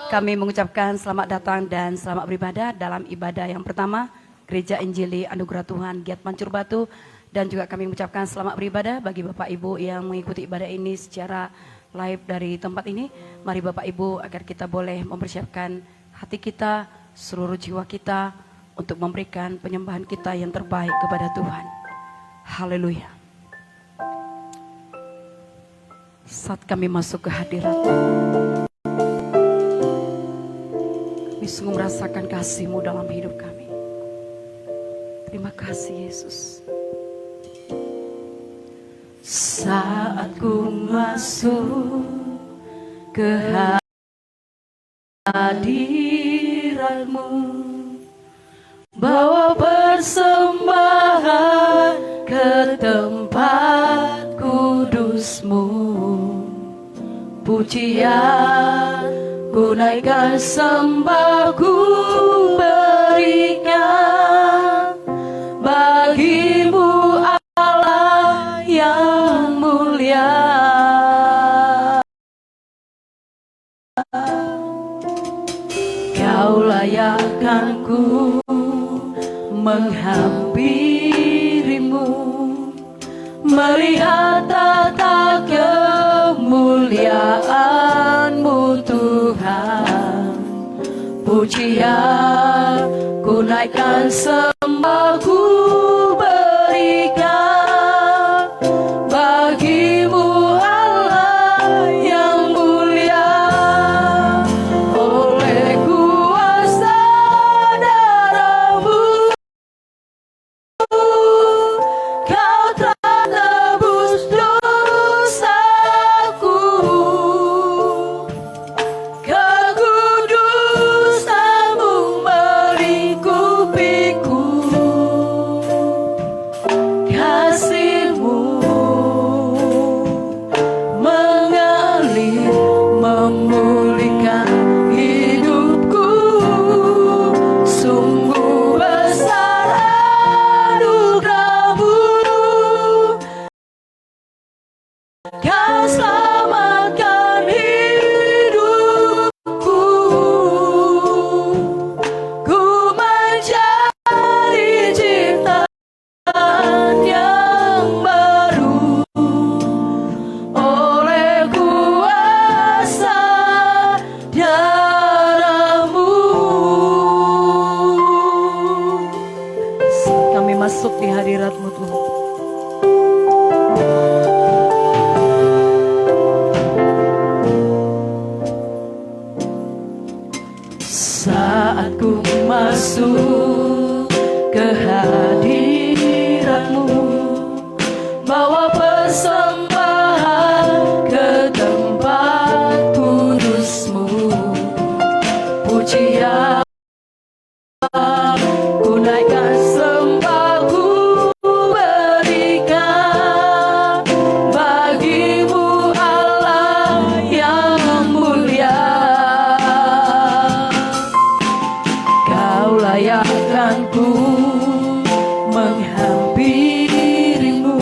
Kami mengucapkan selamat datang dan selamat beribadah dalam ibadah yang pertama Gereja Injili Anugerah Tuhan Giat Mancur Batu, dan juga kami mengucapkan selamat beribadah bagi Bapak Ibu yang mengikuti ibadah ini secara live dari tempat ini. Mari Bapak Ibu agar kita boleh mempersiapkan hati kita, seluruh jiwa kita untuk memberikan penyembahan kita yang terbaik kepada Tuhan. Haleluya. Saat kami masuk ke hadirat, kami sungguh merasakan kasih-Mu dalam hidup kami. Terima kasih Yesus. Saat ku masuk ke hadirat-Mu, bawa persembahan ke tempat kudus-Mu, pujian ku naikkan, sembah ku berikan bagi-Mu Allah yang mulia. Kau layakkan ku menghampiri-Mu, melihat tata kemuliaan-Mu Tuhan. Pujian ku naikkan, sembah ku berikan bagi-Mu Allah yang mulia. Oleh kuasa darah-Mu Kau telah tebus dosaku. Kekudusan-Mu melingkupiku. Kasih-Mu mengalir, memulihkan hidupku. Sungguh besar anugerah-Mu. Kau selamatkan hidupku. Ku menjadi ciptaan yang baru oleh kuasa darah-Mu. Kami masuk di hadirat-Mu Tuhan. Saat ku masuk ke hadirat-Mu, bawa persembahan ke tempat kudus-Mu, pujian ku naikkan, sembah ku berikan bagi-Mu Allah yang mulia. Kau layakkan ku menghampiri-Mu,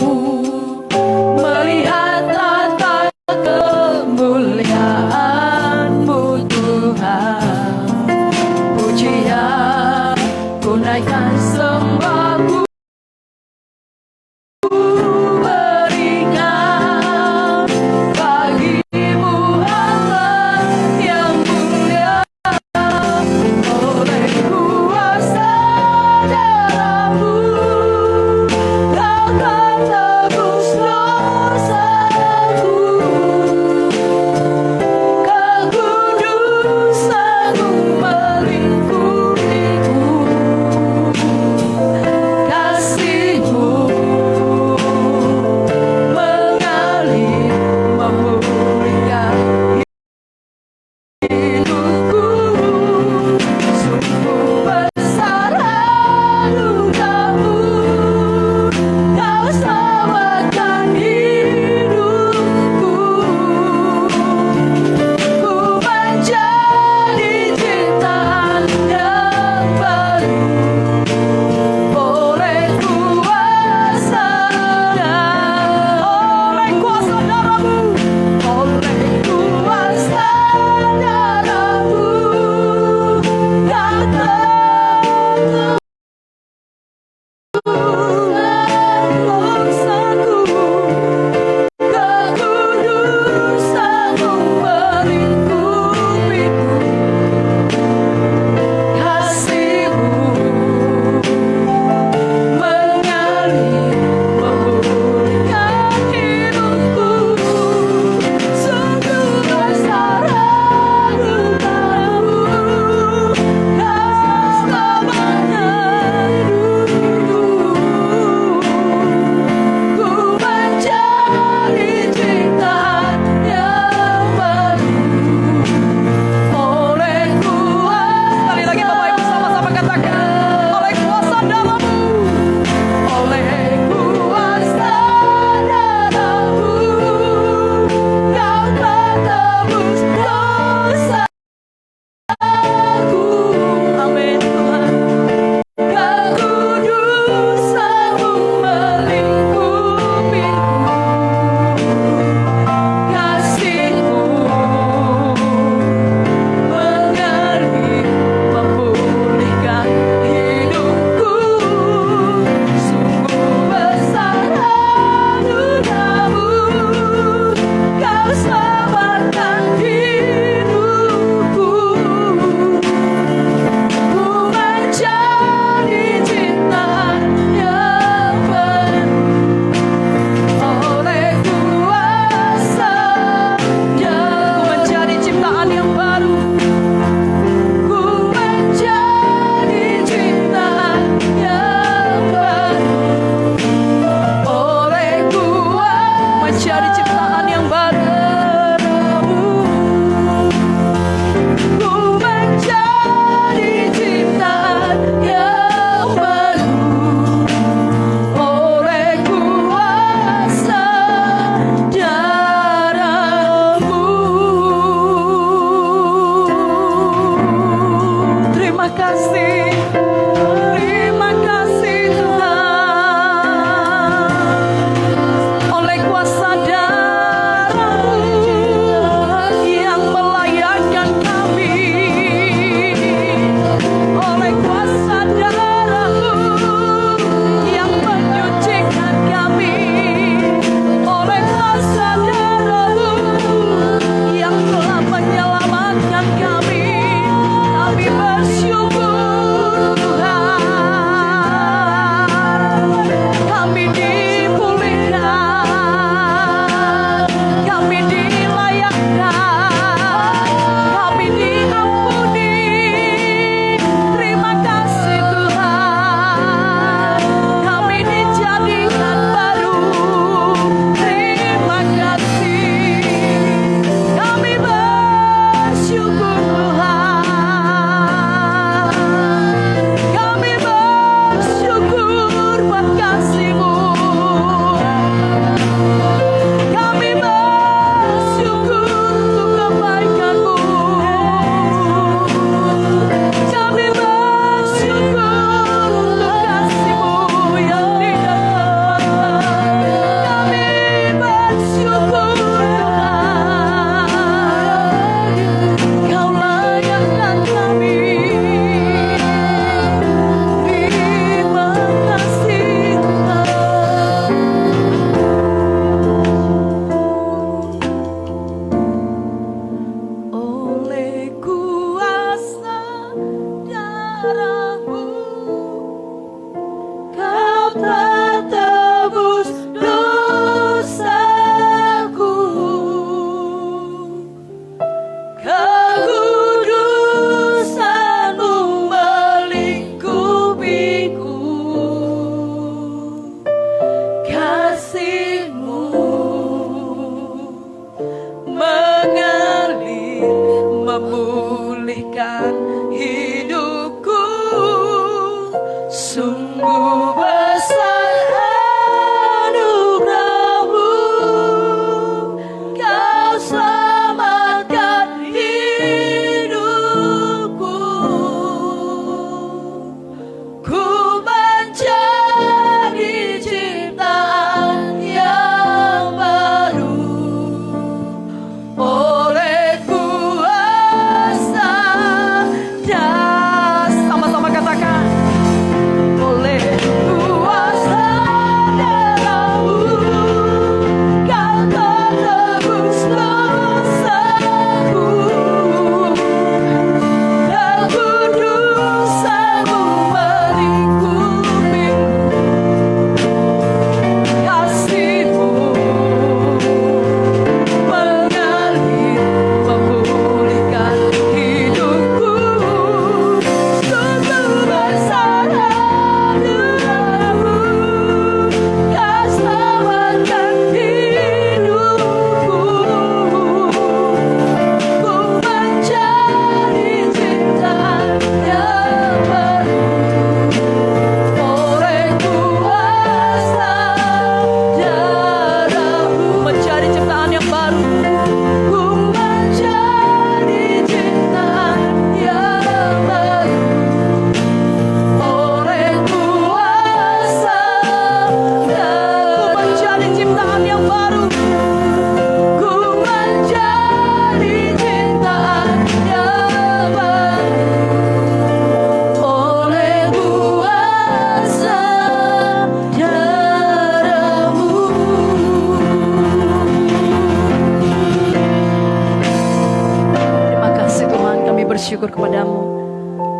bersyukur kepadamu.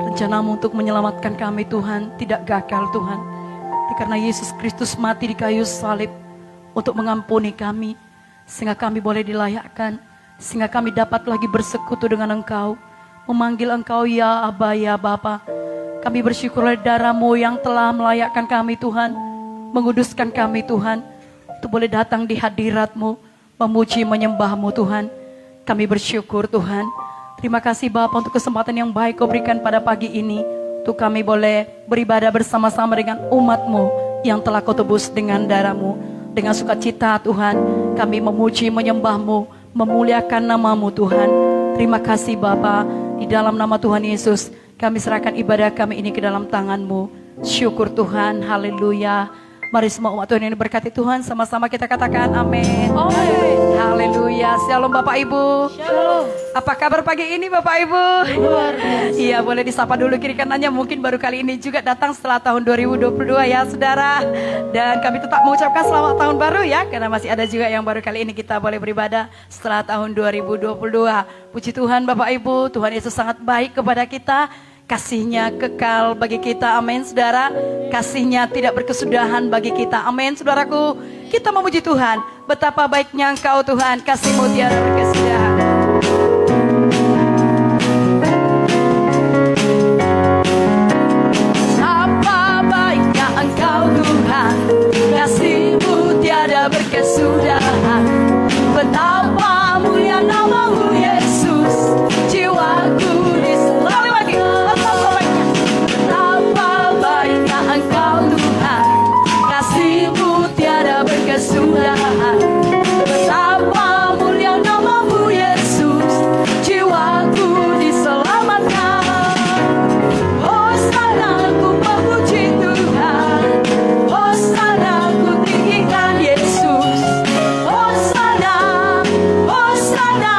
Rencanamu untuk menyelamatkan kami Tuhan tidak gagal Tuhan. Karena Yesus Kristus mati di kayu salib untuk mengampuni kami. Sehingga kami boleh dilayakkan. Sehingga kami dapat lagi bersekutu dengan Engkau. Memanggil Engkau ya Aba ya Bapa. Kami bersyukur oleh darah-Mu yang telah melayakkan kami Tuhan. Menguduskan kami Tuhan. Untuk boleh datang di hadirat-Mu. Memuji menyembah-Mu Tuhan. Kami bersyukur Tuhan. Terima kasih Bapa untuk kesempatan yang baik Kau berikan pada pagi ini. Untuk kami boleh beribadah bersama-sama dengan umat-Mu yang telah Kau tebus dengan darah-Mu. Dengan sukacita Tuhan, kami memuji menyembah-Mu, memuliakan nama-Mu Tuhan. Terima kasih Bapa, di dalam nama Tuhan Yesus, Kami serahkan ibadah kami ini ke dalam tangan-Mu. Syukur Tuhan, haleluya. Mari semua umat Tuhan ini berkati Tuhan, sama-sama kita katakan amin. Amin. Haleluya. Shalom Bapak Ibu. Shalom. Apa kabar pagi ini Bapak Ibu? Luar biasa. Iya, boleh disapa dulu kiri kanannya, mungkin baru kali ini juga datang setelah tahun 2022 ya saudara. Dan kami tetap mengucapkan selamat tahun baru ya, karena masih ada juga yang baru kali ini kita boleh beribadah setelah tahun 2022. Puji Tuhan Bapak Ibu, Tuhan Yesus sangat baik kepada kita. Kasih-Nya kekal bagi kita, amin saudara. Kasih-Nya tidak berkesudahan bagi kita, amin saudaraku. Kita memuji Tuhan, betapa baiknya Engkau Tuhan, kasih-Mu tiada berkesudahan. Betapa baiknya Engkau Tuhan, kasih-Mu tiada berkesudahan. Betapa mulia nama-Mu Yesus, jiwaku diselamatkan. Engkau Tuhan, kasih-Mu tiada berkesudahan. Betapa mulia nama-Mu Yesus, jiwaku diselamatkan. Hosana ku memuji Tuhan, Hosana ku tinggikan Yesus. Hosana, Hosana,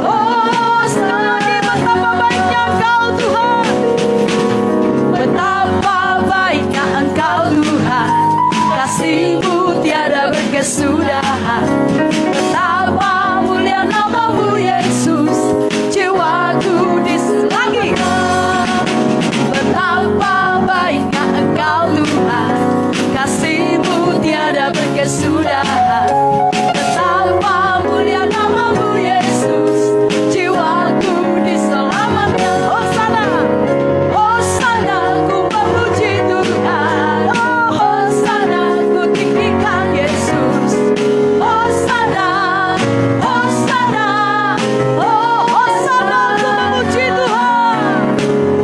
Hosana. Betapa baiknya Engkau Tuhan, betapa baiknya Engkau Tuhan, kasih-Mu tiada berkesudahan. Betapa mulia nama-Mu Yesus, jiwaku diselamatkan. Betapa baiknya Engkau Tuhan, kasih-Mu tiada berkesudahan. Betapa mulia nama-Mu Yesus, jiwaku diselamatkan. Hosana, Hosana ku memuji Tuhan, oh Hosana ku tinggikan Yesus. Hosana, Hosana, oh Hosana ku memuji Tuhan.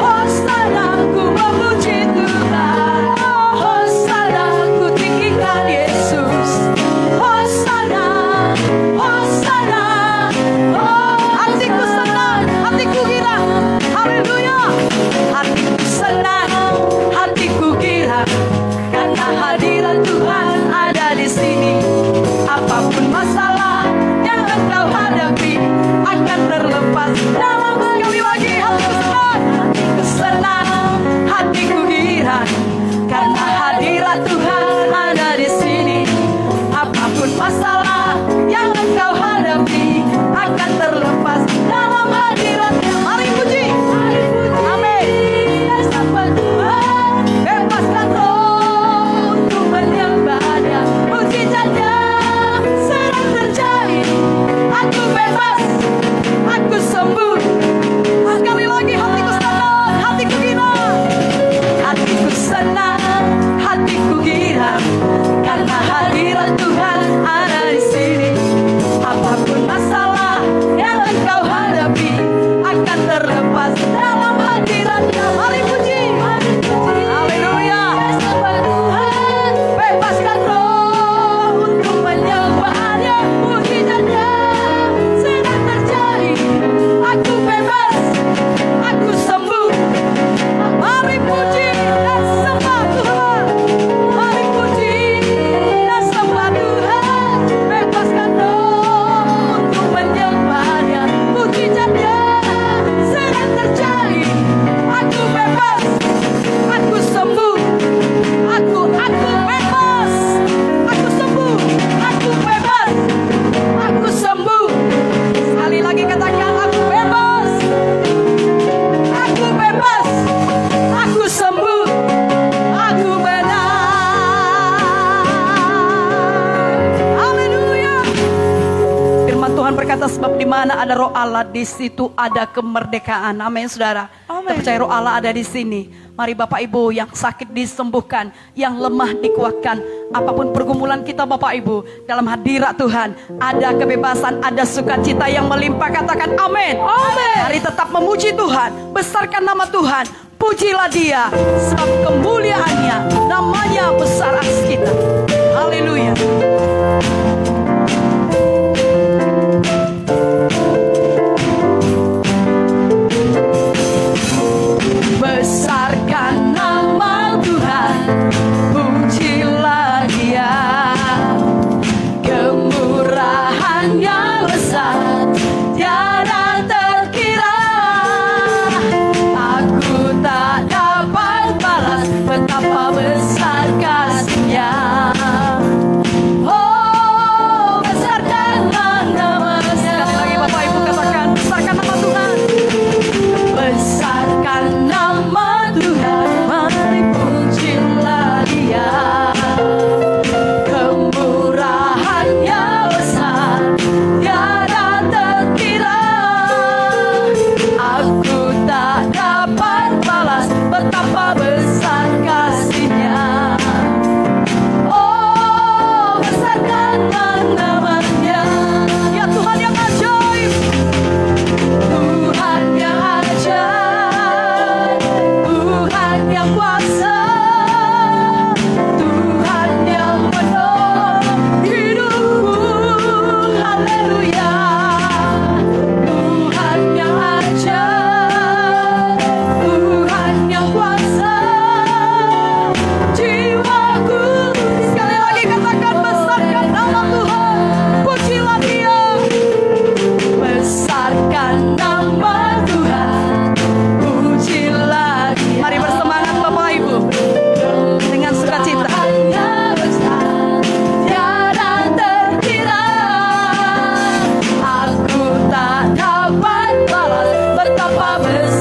Hosana ku memuji Tuhan, oh Hosana ku tinggikan Yesus. Hosana, Hosana, oh hatiku senang, hatiku girang, haleluya. Hatiku senang, hatiku girang, karena hadirat Tuhan ada di sini. Apapun masalah yang engkau hadapi akan terlepas dalam sekali lagi. Hatiku senang, hatiku girang, karena hadirat Tuhan ada di sini. Apapun masalah yang engkau hadapi akan terlepas dalam hadirat-Nya. Mari puji, amin. Sembah Tuhan, bebaskan roh untuk menyembah-Nya. Mujizat-Nya sedang terjadi. Aku bebas, aku sembuh. Sekali lagi hatiku senang, hatiku girang. Hatiku senang, hatiku girang, karena hadirat Tuhan ada di sini. Apapun masalah yang engkau hadapi akan terlepas dalam hadirat-Nya. Mari puji, haleluya. Sembah Tuhan, bebaskan roh untuk menyembah-Nya. Mujizat-Nya sedang terjadi. Aku bebas, aku sembuh. Mari puji dan sembah Tuhan. Mari puji dan sembah Tuhan. Bebaskan roh untuk menyembah-Nya. Mujizat-Nya sedang terjadi. Aku bebas, aku sembuh. Aku bebas, aku sembuh. Aku bebas, aku sembuh. Sekali lagi katakan, aku bebas, aku bebas, aku sembuh, aku benar. Haleluya. Firman Tuhan berkata, sebab di mana ada Roh Allah, di situ ada kemerdekaan. Amin, saudara. Kita percaya Roh Allah ada di sini. Mari Bapak Ibu, yang sakit disembuhkan, yang lemah dikuatkan. Apapun pergumulan kita Bapak Ibu, dalam hadirat Tuhan ada kebebasan, ada sukacita yang melimpah. Katakan amin. Amin. Mari tetap memuji Tuhan, besarkan nama Tuhan, pujilah Dia, sebab kemuliaannya, namanya besar atas kita. Haleluya.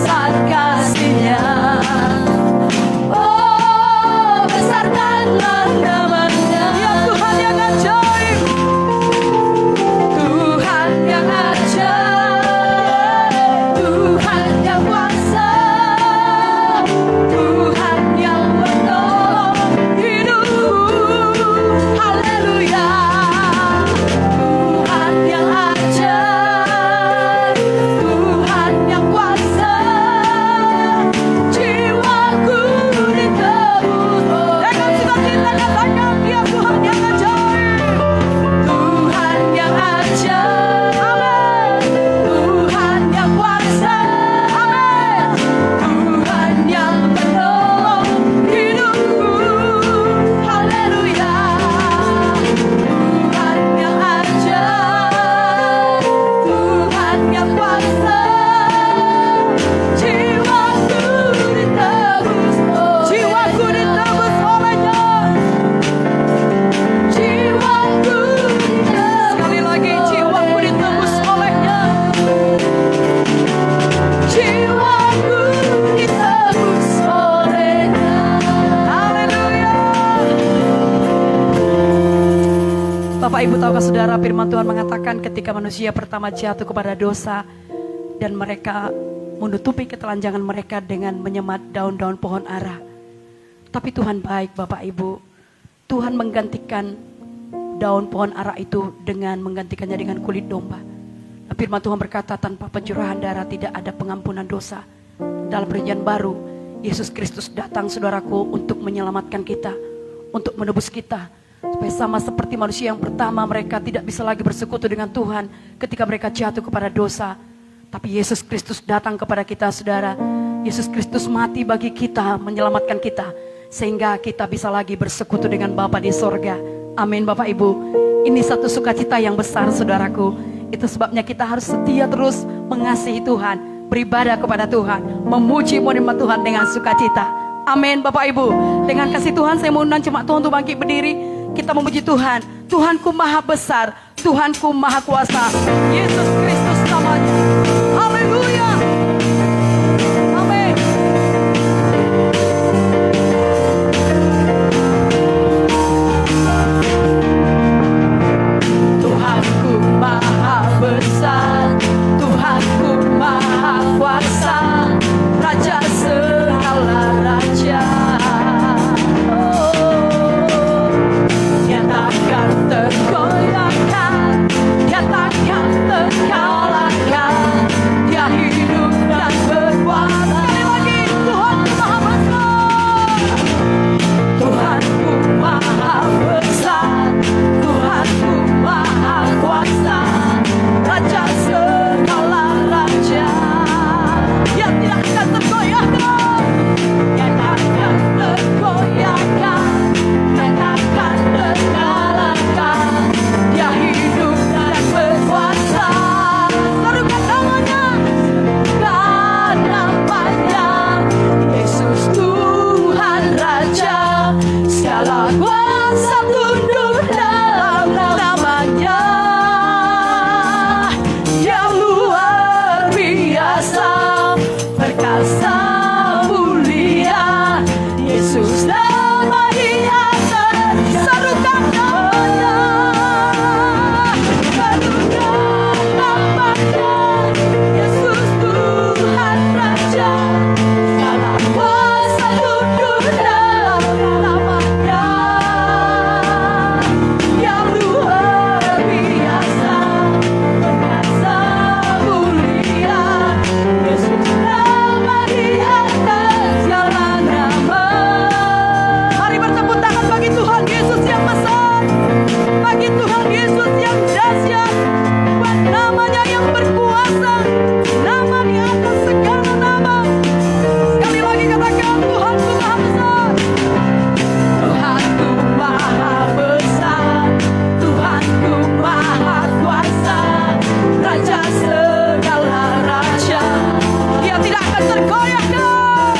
besar kasih-Nya. Oh, besarkanlah nama-Nya. Ya Tuhan yang ajaib, Tuhan yang ajaib, Tuhan yang kuasa, Tuhan yang menolong hidupku. Haleluya. Tuhan yang ajaib, Tuhan yang kuasa, jiwaku ditebus. Dengan sukacita katakan, Dia Tuhan yang ajaib, Tuhan yang ajaib, amin. Tuhan yang kuasa, amin. Tuhan yang menolong hidupku. Haleluya. Tuhan yang ajaib, Tuhan yang kuasa, jiwaku ditebus. Jiwaku ditebus oleh-Nya. Jiwaku ditebus. Sekali lagi, jiwaku ditebus oleh-Nya. Jiwaku ditebus oleh-Nya. Haleluya. Bapak Ibu, tahukah saudara, firman Tuhan mengatakan ketika manusia pertama jatuh kepada dosa dan mereka menutupi ketelanjangan mereka dengan menyemat daun-daun pohon ara. Tapi Tuhan baik, Bapak Ibu. Tuhan menggantikan daun pohon ara itu dengan menggantikannya dengan kulit domba. Nah, firman Tuhan berkata, tanpa pencurahan darah tidak ada pengampunan dosa. Dalam perjanjian baru, Yesus Kristus datang, saudaraku, untuk menyelamatkan kita, untuk menebus kita. Supaya sama seperti manusia yang pertama, mereka tidak bisa lagi bersekutu dengan Tuhan ketika mereka jatuh kepada dosa. Tapi Yesus Kristus datang kepada kita, saudara. Yesus Kristus mati bagi kita, menyelamatkan kita, sehingga kita bisa lagi bersekutu dengan Bapa di sorga. Amin, Bapak Ibu. Ini satu sukacita yang besar, saudaraku. Itu sebabnya kita harus setia terus mengasihi Tuhan, beribadah kepada Tuhan, memuji nama Tuhan dengan sukacita. Amin, Bapak Ibu. Dengan kasih Tuhan, saya mau undang jemaat Tuhan untuk bangkit berdiri. Kita memuji Tuhan. Tuhanku maha besar, Tuhanku maha kuasa. Yesus Kristus namanya. Haleluya. Amin. Tuhanku maha besar, Tuhanku maha kuasa, Raja segala raja. Dia takkan tergoyahkan, Dia takkan terkalahkan. Dia hidup dan berkuasa. Sekali lagi, Tuhanku maha besar, Tuhanku maha besar, Tuhanku maha kuasa, Raja segala raja. Dia tidak akan tergoyahkan, Dia takkan tergoyahkan, Dia takkan terkalahkan. Dia hidup dan berkuasa. Serukan namanya, serukan namanya, Yesus Tuhan Raja. Segala kuasa tunduk dalam namanya. Yang luar biasa, perkasa mulia, Yesus nama di atas. Serukan namanya, serukan namanya, Yesus Tuhan Raja. Segala kuasa tunduk dalam namanya. Yang luar biasa, perkasa mulia, Yesus nama di atas segala nama. Mari bertepuk tangan bagi Tuhan Yesus yang besar, bagi Tuhan Yesus yang dahsyat, buat namanya yang berkuasa, nama di atas segala nama. Sekali lagi katakan, Tuhanku maha besar, Tuhanku maha besar, Tuhanku maha kuasa, Raja segala raja. Dia tidak akan tergoyahkan,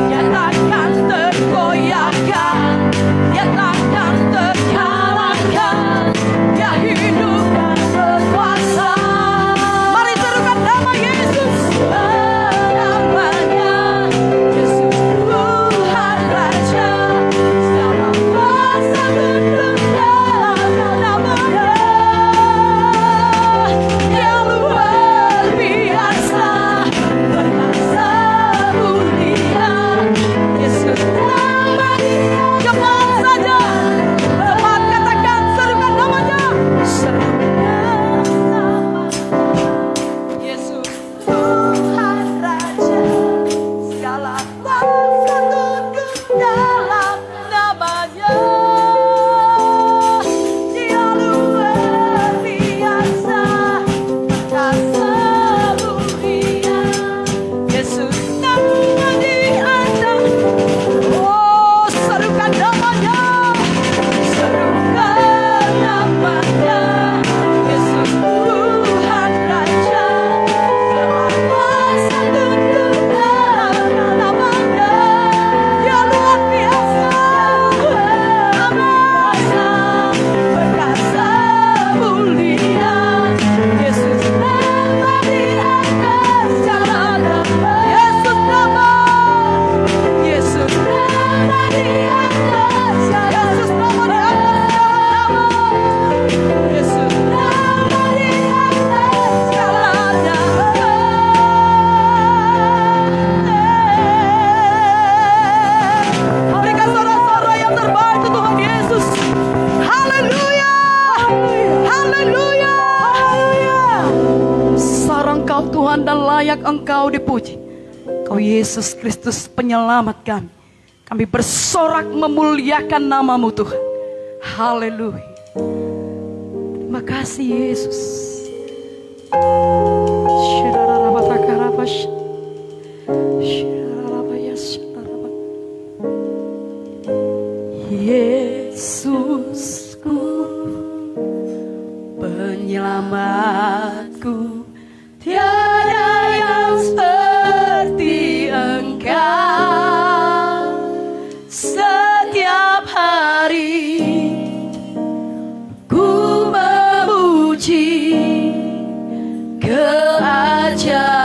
Dia takkan tergoyahkan, Dia takkan terkalahkan. Dia hidup dan berkuasa. Mari serukan nama Yesus. Engkau dipuji. Kau Yesus Kristus penyelamat kami. Kami bersorak memuliakan nama-Mu Tuhan. Haleluya. Terima kasih Yesus. Yesusku, penyelamatku, tiada yang seperti Engkau. Setiap hari ku memuji keajaiban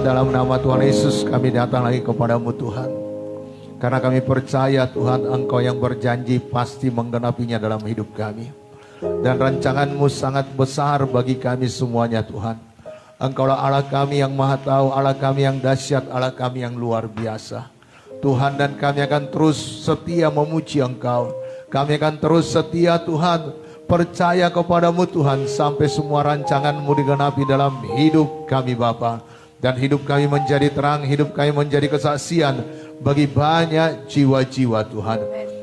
dalam nama Tuhan Yesus kami datang lagi kepadamu Tuhan. Karena kami percaya Tuhan Engkau yang berjanji pasti menggenapinya dalam hidup kami. Dan rancangan-Mu sangat besar bagi kami semuanya Tuhan. Engkaulah Allah kami yang maha tahu, Allah kami yang dahsyat, Allah kami yang luar biasa. Tuhan, dan kami akan terus setia memuji Engkau. Kami akan terus setia Tuhan, percaya kepadamu Tuhan, sampai semua rancangan-Mu digenapi dalam hidup kami Bapa. Dan hidup kami menjadi terang, hidup kami menjadi kesaksian bagi banyak jiwa-jiwa Tuhan.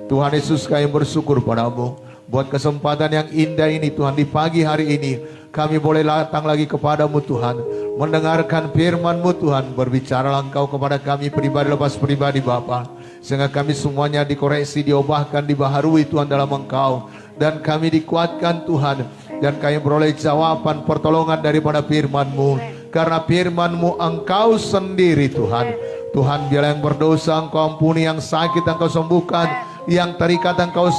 Tuhan Yesus, kami bersyukur padamu buat kesempatan yang indah ini Tuhan. Di pagi hari ini kami boleh datang lagi kepadamu Tuhan, mendengarkan firman-Mu Tuhan. Berbicara Engkau kepada kami pribadi lepas pribadi Bapa, sehingga kami semuanya dikoreksi, diubahkan, dibaharui Tuhan dalam Engkau. Dan kami dikuatkan Tuhan, dan kami beroleh jawaban pertolongan daripada firman-Mu. Karena firman-Mu Engkau sendiri Tuhan. Tuhan, biarlah yang berdosa Engkau ampuni, yang sakit Engkau sembuhkan, yang terikat Engkau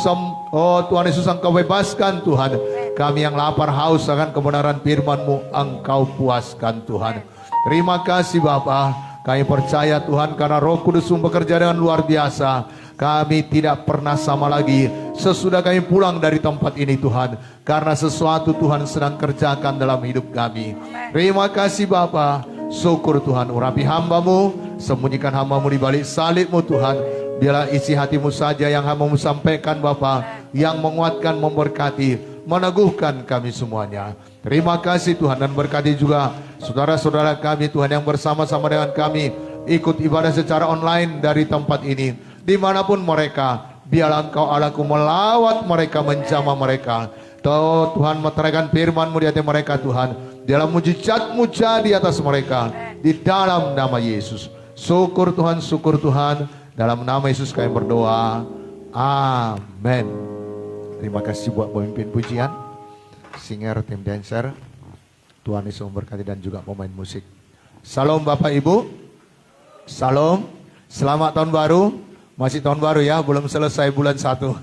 oh Tuhan Yesus Engkau bebaskan Tuhan. Kami yang lapar haus akan kebenaran firman-Mu Engkau puaskan Tuhan. Terima kasih Bapa. Kami percaya Tuhan, karena Roh Kudus bekerja dengan luar biasa. Kami tidak pernah sama lagi sesudah kami pulang dari tempat ini Tuhan, karena sesuatu Tuhan sedang kerjakan dalam hidup kami. Terima kasih Bapa. Syukur Tuhan, urapi hamba-Mu, sembunyikan hamba-Mu di balik salib-Mu Tuhan. Biarlah isi hati-Mu saja yang hamba-Mu sampaikan Bapa, yang menguatkan, memberkati, meneguhkan kami semuanya. Terima kasih Tuhan, dan berkati juga saudara-saudara kami Tuhan yang bersama-sama dengan kami ikut ibadah secara online dari tempat ini. Dimanapun mereka, biarlah Engkau Allahku melawat mereka, menjamah mereka. Tuhan, meteraikan firman-Mu di hati mereka Tuhan. Dalam mujizat-Mu jadi atas mereka, di dalam nama Yesus. Syukur Tuhan, syukur Tuhan. Dalam nama Yesus kami berdoa. Amin. Terima kasih buat pemimpin pujian, singer, tim dancer. Tuhan Yesus memberkati, dan juga pemain musik. Salam Bapak Ibu. Salam. Selamat tahun baru. Masih tahun baru ya, belum selesai bulan 1.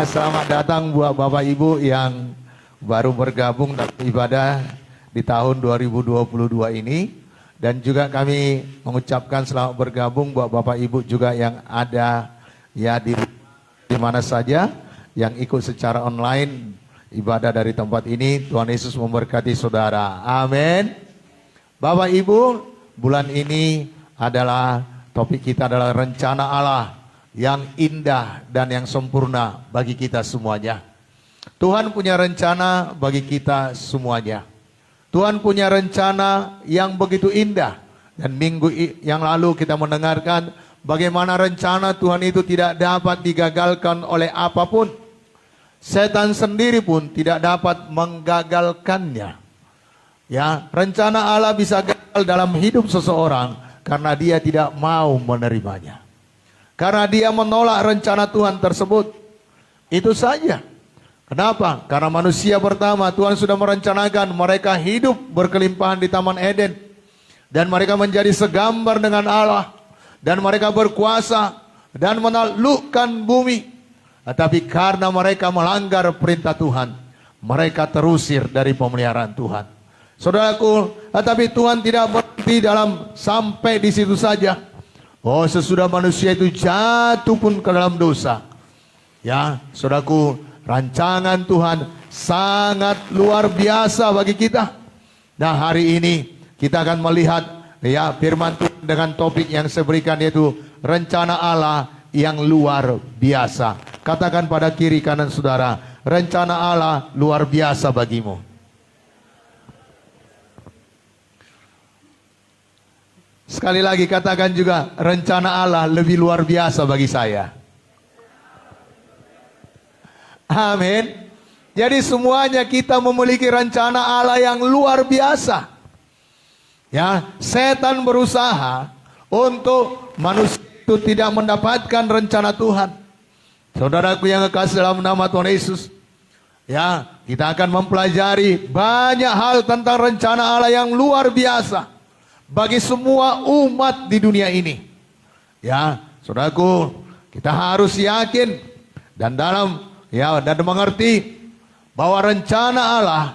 Selamat datang buat Bapak Ibu yang baru bergabung dalam ibadah di tahun 2022 ini. Dan juga kami mengucapkan selamat bergabung buat Bapak Ibu juga yang ada ya di mana saja, yang ikut secara online ibadah dari tempat ini. Tuhan Yesus memberkati saudara. Amin. Bapak Ibu, bulan ini adalah topik kita adalah rencana Allah yang indah dan yang sempurna bagi kita semuanya. Tuhan punya rencana bagi kita semuanya. Tuhan punya rencana yang begitu indah. Dan minggu yang lalu kita mendengarkan bagaimana rencana Tuhan itu tidak dapat digagalkan oleh apapun. Setan sendiri pun tidak dapat menggagalkannya. Ya, rencana Allah bisa gagal dalam hidup seseorang karena dia tidak mau menerimanya. Karena dia menolak rencana Tuhan tersebut. Itu saja. Kenapa? Karena manusia pertama Tuhan sudah merencanakan mereka hidup berkelimpahan di Taman Eden. Dan mereka menjadi segambar dengan Allah. Dan mereka berkuasa dan menaklukkan bumi. Tetapi karena mereka melanggar perintah Tuhan, mereka terusir dari pemeliharaan Tuhan. Saudaraku, tetapi Tuhan tidak berhenti dalam sampai di situ saja. Oh, sesudah manusia itu jatuh pun ke dalam dosa. Ya, saudaraku, rancangan Tuhan sangat luar biasa bagi kita. Nah, hari ini kita akan melihat ya firman Tuhan dengan topik yang saya berikan, yaitu rencana Allah yang luar biasa. Katakan pada kiri kanan saudara, rencana Allah luar biasa bagimu. Sekali lagi katakan juga, rencana Allah lebih luar biasa bagi saya. Amin. Jadi semuanya kita memiliki rencana Allah yang luar biasa. Ya, setan berusaha untuk manusia itu tidak mendapatkan rencana Tuhan. Saudaraku yang kekasih dalam nama Tuhan Yesus, ya, kita akan mempelajari banyak hal tentang rencana Allah yang luar biasa bagi semua umat di dunia ini. Ya, saudaraku, kita harus yakin dan dan mengerti bahwa rencana Allah,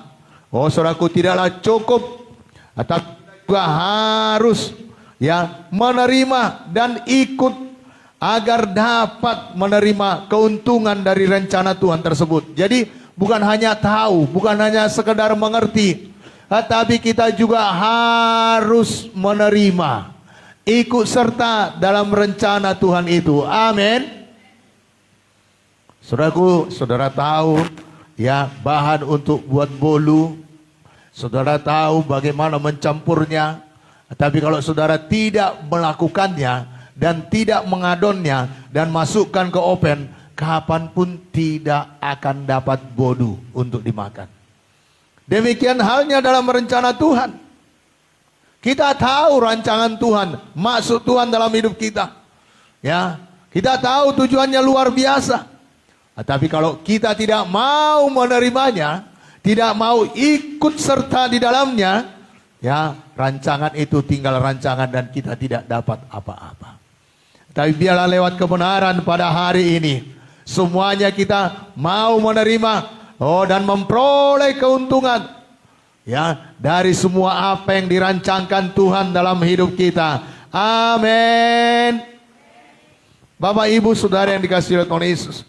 oh saudaraku, tidaklah cukup Tetapi juga harus ya menerima dan ikut agar dapat menerima keuntungan dari rencana Tuhan tersebut. Jadi bukan hanya tahu, bukan hanya sekedar mengerti, tetapi kita juga harus menerima, ikut serta dalam rencana Tuhan itu. Amin. Saudaraku, saudara tahu ya bahan untuk buat bolu. Saudara tahu bagaimana mencampurnya. Tapi kalau saudara tidak melakukannya dan tidak mengadonnya dan masukkan ke oven, kapanpun tidak akan dapat bodu untuk dimakan. Demikian halnya dalam rencana Tuhan. Kita tahu rancangan Tuhan, maksud Tuhan dalam hidup kita. Ya, kita tahu tujuannya luar biasa. Tapi kalau kita tidak mau menerimanya, tidak mau ikut serta di dalamnya, ya rancangan itu tinggal rancangan dan kita tidak dapat apa-apa. Tapi biarlah lewat kebenaran pada hari ini, semuanya kita mau menerima dan memperoleh keuntungan ya dari semua apa yang dirancangkan Tuhan dalam hidup kita. Amin. Bapak Ibu Saudara yang dikasihi oleh Tuhan Yesus,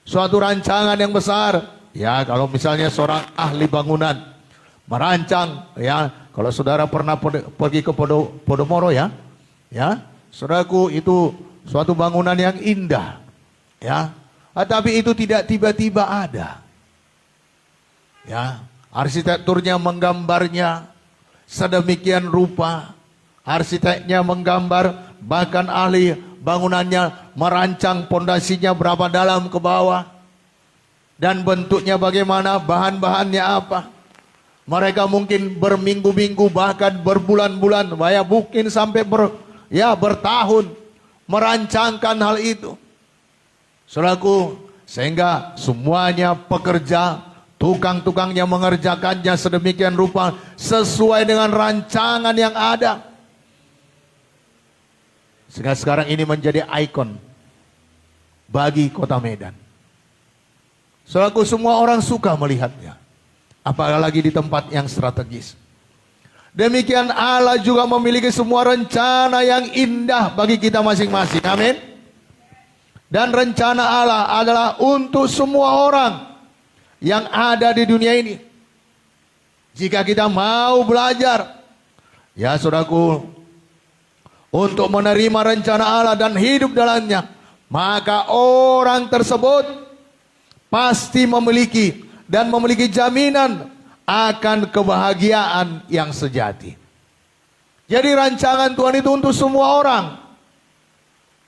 suatu rancangan yang besar. Ya, kalau misalnya seorang ahli bangunan merancang, ya, kalau saudara pernah pergi ke Podomoro ya, saudaraku, itu suatu bangunan yang indah, ya, tapi itu tidak tiba-tiba ada, ya, arsitekturnya menggambarnya sedemikian rupa, arsiteknya menggambar, bahkan ahli bangunannya merancang pondasinya berapa dalam ke bawah. Dan bentuknya bagaimana, bahan-bahannya apa. Mereka mungkin berminggu-minggu, bahkan berbulan-bulan, mungkin sampai bertahun merancangkan hal itu. Saudaraku, sehingga semuanya pekerja, tukang-tukangnya mengerjakannya sedemikian rupa sesuai dengan rancangan yang ada. Sehingga sekarang ini menjadi ikon bagi kota Medan. Saudaraku, semua orang suka melihatnya, apalagi di tempat yang strategis. Demikian Allah juga memiliki semua rencana yang indah bagi kita masing-masing. Amin. Dan rencana Allah adalah untuk semua orang yang ada di dunia ini. Jika kita mau belajar, ya saudaraku, untuk menerima rencana Allah dan hidup dalamnya, maka orang tersebut pasti memiliki jaminan akan kebahagiaan yang sejati. Jadi rancangan Tuhan itu untuk semua orang,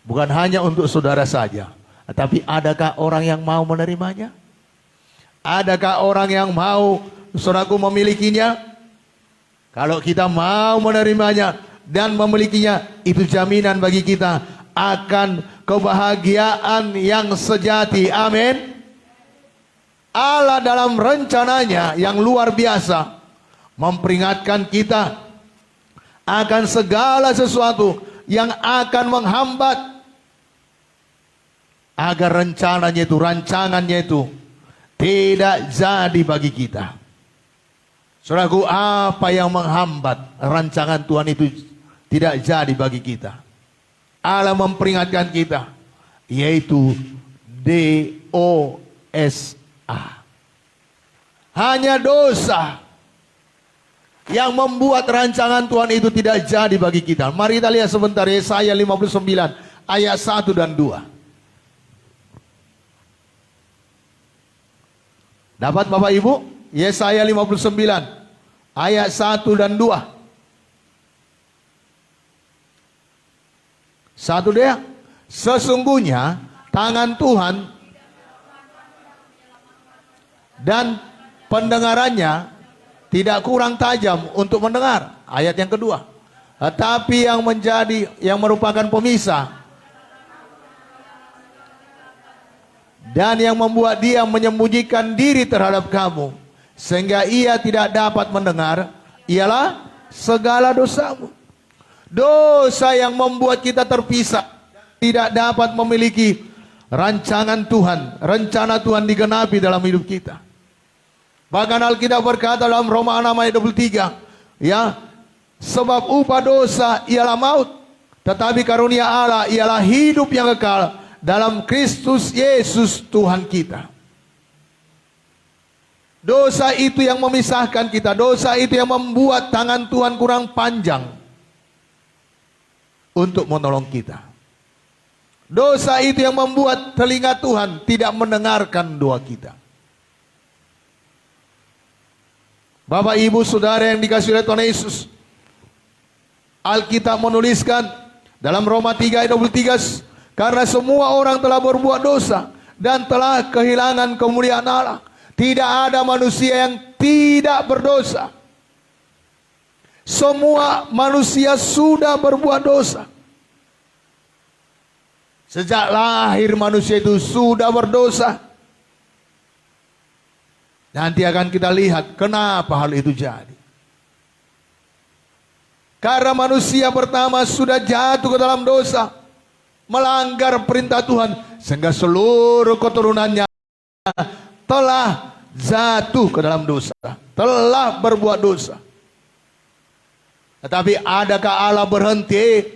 bukan hanya untuk saudara saja. Tapi adakah orang yang mau menerimanya? Adakah orang yang mau, saudaraku, memilikinya? Kalau kita mau menerimanya dan memilikinya, itu jaminan bagi kita akan kebahagiaan yang sejati. Amin. Allah dalam rencananya yang luar biasa memperingatkan kita akan segala sesuatu yang akan menghambat agar rancangannya itu tidak jadi bagi kita. Saudaraku, apa yang menghambat rancangan Tuhan itu tidak jadi bagi kita? Allah memperingatkan kita, yaitu dosa. Hanya dosa yang membuat rancangan Tuhan itu tidak jadi bagi kita. Mari kita lihat sebentar Yesaya 59 ayat 1 dan 2. Dapat Bapak Ibu? Yesaya 59 ayat 1 dan 2. Satu dia, sesungguhnya tangan Tuhan dan pendengarannya tidak kurang tajam untuk mendengar. Ayat yang kedua. Tetapi yang merupakan pemisah dan yang membuat dia menyembunyikan diri terhadap kamu sehingga ia tidak dapat mendengar ialah segala dosamu. Dosa yang membuat kita terpisah, tidak dapat memiliki rancangan Tuhan, rencana Tuhan digenapi dalam hidup kita. Bahkan Alkitab berkata dalam Roma 6 ayat 23, Ya, sebab upah dosa ialah maut, tetapi karunia Allah ialah hidup yang kekal dalam Kristus Yesus Tuhan kita. Dosa itu yang memisahkan kita. Dosa itu yang membuat tangan Tuhan kurang panjang untuk menolong kita. Dosa itu yang membuat telinga Tuhan tidak mendengarkan doa kita. Bapak, Ibu, Saudara yang dikasihi oleh Tuhan Yesus, Alkitab menuliskan dalam Roma 3 ayat 23, karena semua orang telah berbuat dosa dan telah kehilangan kemuliaan Allah. Tidak ada manusia yang tidak berdosa. Semua manusia sudah berbuat dosa. Sejak lahir manusia itu sudah berdosa. Nanti akan kita lihat kenapa hal itu jadi. Karena manusia pertama sudah jatuh ke dalam dosa, melanggar perintah Tuhan, sehingga seluruh keturunannya telah jatuh ke dalam dosa, telah berbuat dosa. Tetapi adakah Allah berhenti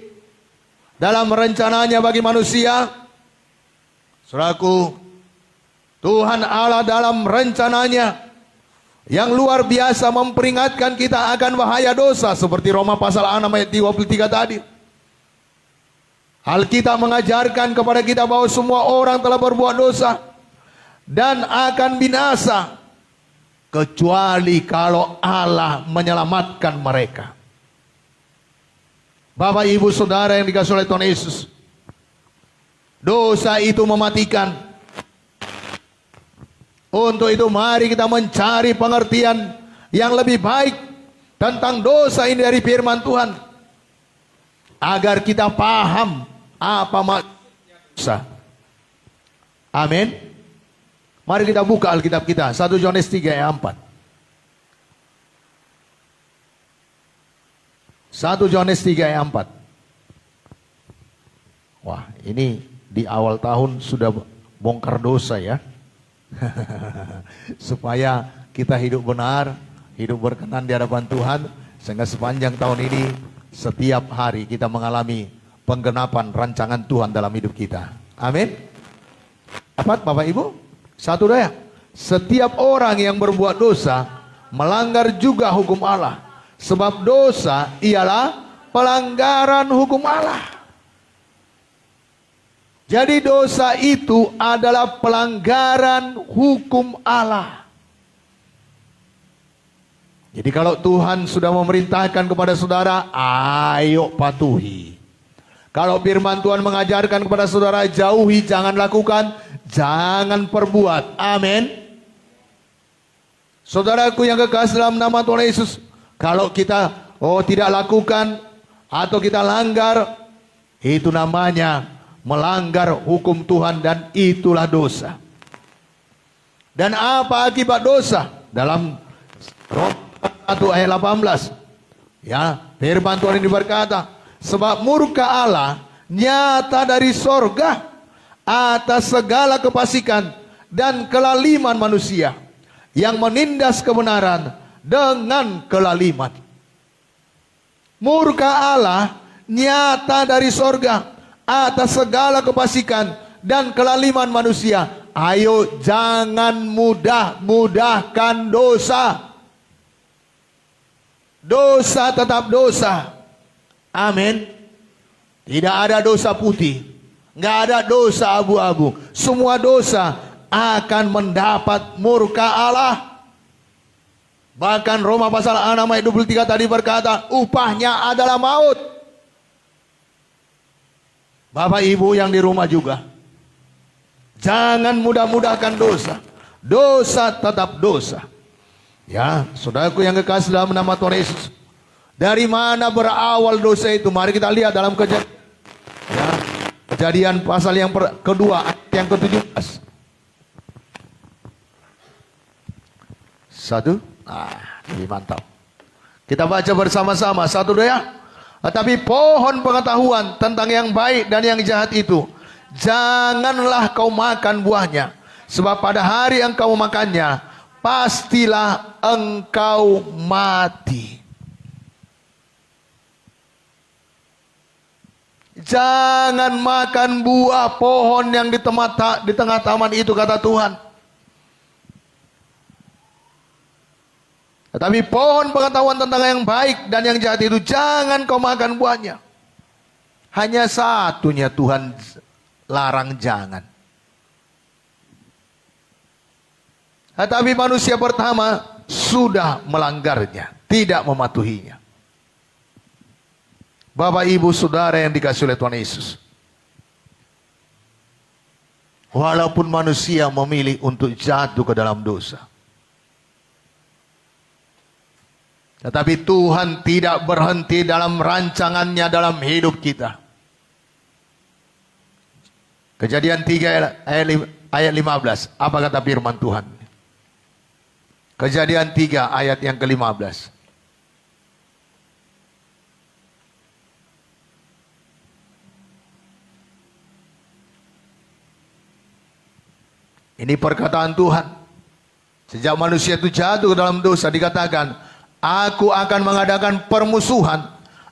dalam rencananya bagi manusia? Saudaraku, Tuhan Allah dalam rencananya yang luar biasa memperingatkan kita akan bahaya dosa, seperti Roma pasal 6 ayat 23 tadi. Alkitab mengajarkan kepada kita bahwa semua orang telah berbuat dosa dan akan binasa, kecuali kalau Allah menyelamatkan mereka. Bapak, Ibu, Saudara yang dikasihi oleh Tuhan Yesus, dosa itu mematikan. Untuk itu mari kita mencari pengertian yang lebih baik tentang dosa ini dari firman Tuhan, agar kita paham apa maksudnya dosa. Amin. Mari kita buka Alkitab kita, 1 Yohanes 3 ayat 4. 1 Yohanes 3 ayat 4. Wah, ini di awal tahun sudah bongkar dosa ya. Supaya kita hidup benar, hidup berkenan di hadapan Tuhan, sehingga sepanjang tahun ini setiap hari kita mengalami penggenapan rancangan Tuhan dalam hidup kita. Amin. Dapat Bapak Ibu? Satu daya. Setiap orang yang berbuat dosa melanggar juga hukum Allah, sebab dosa ialah pelanggaran hukum Allah. Jadi dosa itu adalah pelanggaran hukum Allah. Jadi kalau Tuhan sudah memerintahkan kepada saudara, ayo patuhi. Kalau firman Tuhan mengajarkan kepada saudara, jauhi, jangan lakukan, jangan perbuat. Amin. Saudaraku yang kekasih dalam nama Tuhan Yesus, kalau kita tidak lakukan atau kita langgar, itu namanya melanggar hukum Tuhan, dan itulah dosa. Dan apa akibat dosa? Dalam Roma 1 ayat 18. Ya, firman Tuhan ini berkata, sebab murka Allah nyata dari sorga atas segala kefasikan dan kelaliman manusia yang menindas kebenaran dengan kelaliman. Murka Allah nyata dari sorga atas segala kefasikan dan kelaliman manusia. Ayo jangan mudah-mudahkan dosa. Dosa tetap dosa. Amin. Tidak ada dosa putih, nggak ada dosa abu-abu. Semua dosa akan mendapat murka Allah. Bahkan Roma pasal 6 ayat 23 tadi berkata, upahnya adalah maut. Bapak Ibu yang di rumah juga, jangan mudah-mudahkan dosa. Dosa tetap dosa. Ya, saudaraku yang kekasih dalam nama Tuhan Yesus, dari mana berawal dosa itu? Mari kita lihat dalam Kejadian pasal yang kedua ayat yang ke-17. Satu, lebih mantap. Kita baca bersama-sama, satu daya. Tetapi pohon pengetahuan tentang yang baik dan yang jahat itu, janganlah kau makan buahnya, sebab pada hari engkau makannya, pastilah engkau mati. Jangan makan buah pohon yang di tengah taman itu, kata Tuhan. Tetapi pohon pengetahuan tentang yang baik dan yang jahat itu jangan kau makan buahnya. Hanya satunya Tuhan larang jangan. Tetapi manusia pertama sudah melanggarnya, tidak mematuhinya. Bapak, Ibu, Saudara yang dikasihi oleh Tuhan Yesus. Walaupun manusia memilih untuk jatuh ke dalam dosa, tetapi Tuhan tidak berhenti dalam rancangannya dalam hidup kita. Kejadian 3 ayat 15. Apa kata firman Tuhan? Kejadian 3 ayat yang ke-15. Ini perkataan Tuhan. Sejak manusia itu jatuh ke dalam dosa, dikatakan, Aku akan mengadakan permusuhan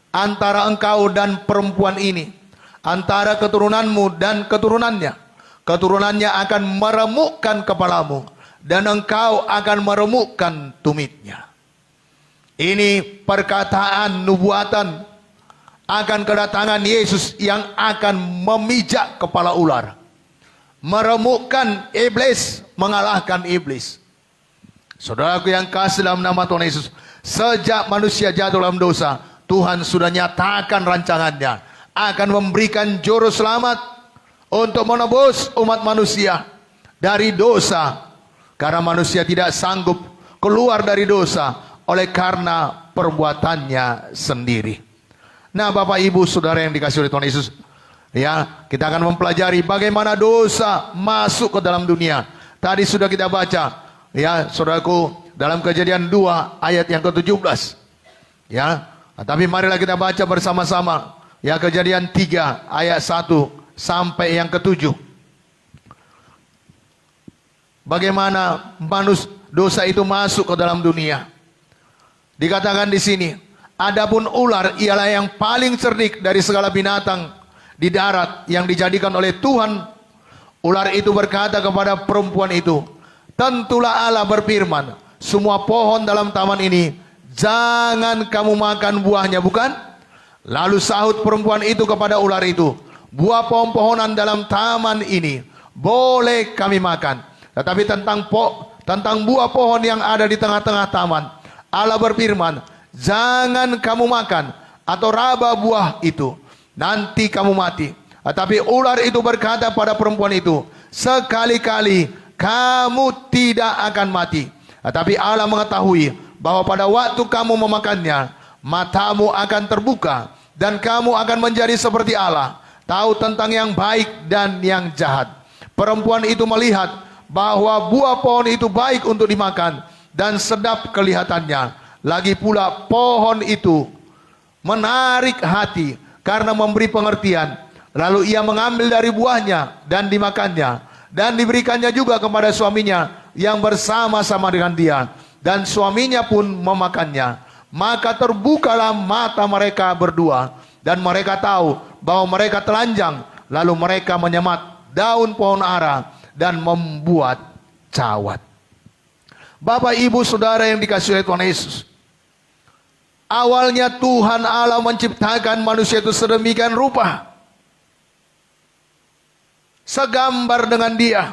antara engkau dan perempuan ini, antara keturunanmu dan keturunannya. Keturunannya akan meremukkan kepalamu, dan engkau akan meremukkan tumitnya. Ini perkataan nubuatan akan kedatangan Yesus yang akan memijak kepala ular, meremukkan iblis, mengalahkan iblis. Saudaraku yang kasih dalam nama Tuhan Yesus, sejak manusia jatuh dalam dosa, Tuhan sudah nyatakan rancangannya akan memberikan juru selamat untuk menebus umat manusia dari dosa, karena manusia tidak sanggup keluar dari dosa oleh karena perbuatannya sendiri. Nah, Bapak, Ibu, Saudara yang dikasihi oleh Tuhan Yesus, ya, kita akan mempelajari bagaimana dosa masuk ke dalam dunia. Tadi sudah kita baca, ya, saudaraku, dalam Kejadian 2 ayat yang ke-17. Ya, tapi marilah kita baca bersama-sama. Ya, Kejadian 3 ayat 1 sampai yang ke-7. Bagaimana dosa itu masuk ke dalam dunia. Dikatakan di sini, adapun ular ialah yang paling cerdik dari segala binatang di darat yang dijadikan oleh Tuhan. Ular itu berkata kepada perempuan itu, tentulah Allah berfirman, semua pohon dalam taman ini jangan kamu makan buahnya, bukan? Lalu sahut perempuan itu kepada ular itu, buah pohon-pohonan dalam taman ini boleh kami makan, tetapi tentang buah pohon yang ada di tengah-tengah taman, Allah berfirman, jangan kamu makan atau raba buah itu, nanti kamu mati. Tetapi ular itu berkata pada perempuan itu, sekali-kali kamu tidak akan mati. Tetapi Allah mengetahui bahwa pada waktu kamu memakannya, matamu akan terbuka dan kamu akan menjadi seperti Allah, tahu tentang yang baik dan yang jahat. Perempuan itu melihat bahwa buah pohon itu baik untuk dimakan dan sedap kelihatannya. Lagi pula pohon itu menarik hati karena memberi pengertian. Lalu ia mengambil dari buahnya dan dimakannya, dan diberikannya juga kepada suaminya yang bersama-sama dengan dia, dan suaminya pun memakannya. Maka terbukalah mata mereka berdua, dan mereka tahu bahwa mereka telanjang. Lalu mereka menyemat daun pohon ara dan membuat cawat. Bapak, Ibu, Saudara yang dikasihi oleh Tuhan Yesus, awalnya Tuhan Allah menciptakan manusia itu sedemikian rupa, segambar dengan Dia.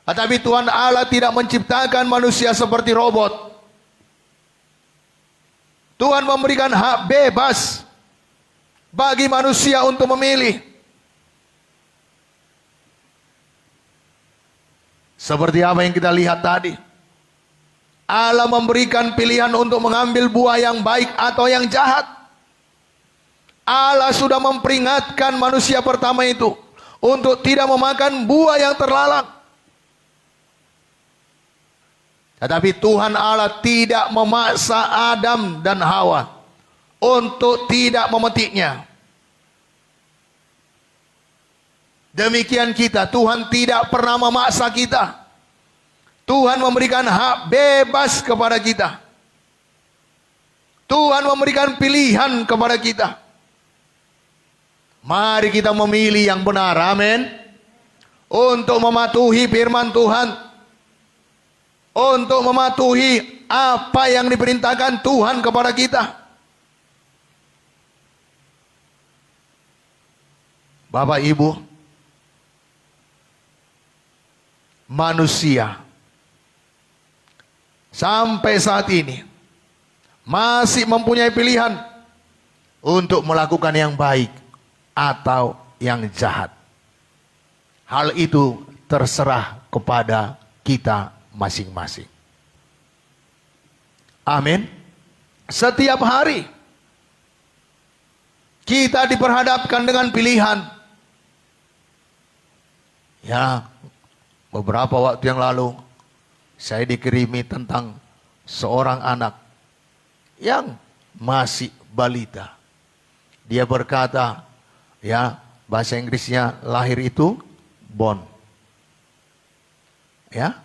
Tetapi Tuhan Allah tidak menciptakan manusia seperti robot. Tuhan memberikan hak bebas bagi manusia untuk memilih. Seperti apa yang kita lihat tadi, Allah memberikan pilihan untuk mengambil buah yang baik atau yang jahat. Allah sudah memperingatkan manusia pertama itu untuk tidak memakan buah yang terlarang. Tetapi Tuhan Allah tidak memaksa Adam dan Hawa untuk tidak memetiknya. Demikian kita, Tuhan tidak pernah memaksa kita. Tuhan memberikan hak bebas kepada kita. Tuhan memberikan pilihan kepada kita Mari kita memilih yang benar, amin. Untuk mematuhi firman Tuhan, untuk mematuhi apa yang diperintahkan Tuhan kepada kita. Bapak Ibu, manusia sampai saat ini masih mempunyai pilihan untuk melakukan yang baik atau yang jahat. Hal itu terserah kepada kita masing-masing. Amin. Setiap hari kita diperhadapkan dengan pilihan. Ya, beberapa waktu yang lalu saya dikirimi tentang seorang anak yang masih balita. Dia berkata, ya, bahasa Inggrisnya lahir itu born. Ya.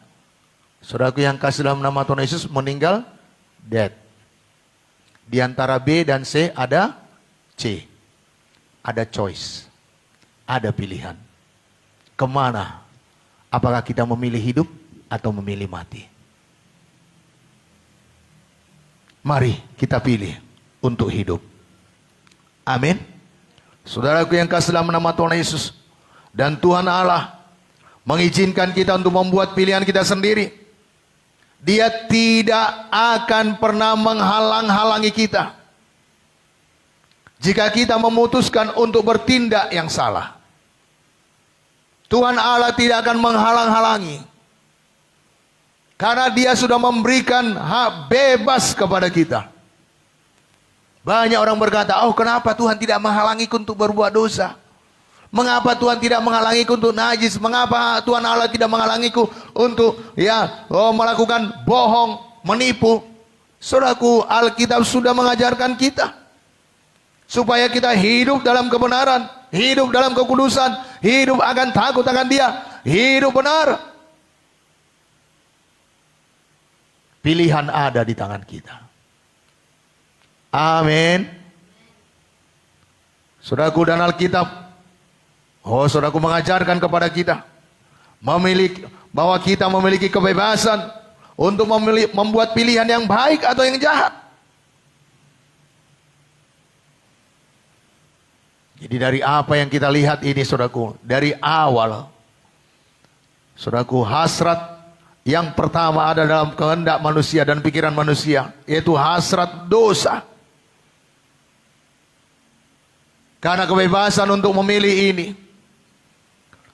Saudaraku yang kasih dalam nama Tuhan Yesus, meninggal dead. Di antara B dan C ada C. Ada choice. Ada pilihan. Kemana? Apakah kita memilih hidup atau memilih mati? Mari kita pilih untuk hidup. Amin. Saudaraku yang kasih dalam nama Tuhan Yesus, dan Tuhan Allah mengizinkan kita untuk membuat pilihan kita sendiri. Dia tidak akan pernah menghalang-halangi kita jika kita memutuskan untuk bertindak yang salah. Tuhan Allah tidak akan menghalang-halangi, karena Dia sudah memberikan hak bebas kepada kita. Banyak orang berkata, oh kenapa Tuhan tidak menghalangiku untuk berbuat dosa? Mengapa Tuhan tidak menghalangiku untuk najis? Mengapa Tuhan Allah tidak menghalangiku untuk melakukan bohong, menipu? Saudaraku, Alkitab sudah mengajarkan kita supaya kita hidup dalam kebenaran, hidup dalam kekudusan, hidup akan takut akan Dia, hidup benar. Pilihan ada di tangan kita. Amin. Saudaraku, dan Alkitab, saudaraku mengajarkan kepada kita bahwa kita memiliki kebebasan untuk membuat pilihan yang baik atau yang jahat. Jadi dari apa yang kita lihat ini, saudaraku, dari awal, saudaraku, hasrat yang pertama ada dalam kehendak manusia dan pikiran manusia, yaitu hasrat dosa. Karena kebebasan untuk memilih ini,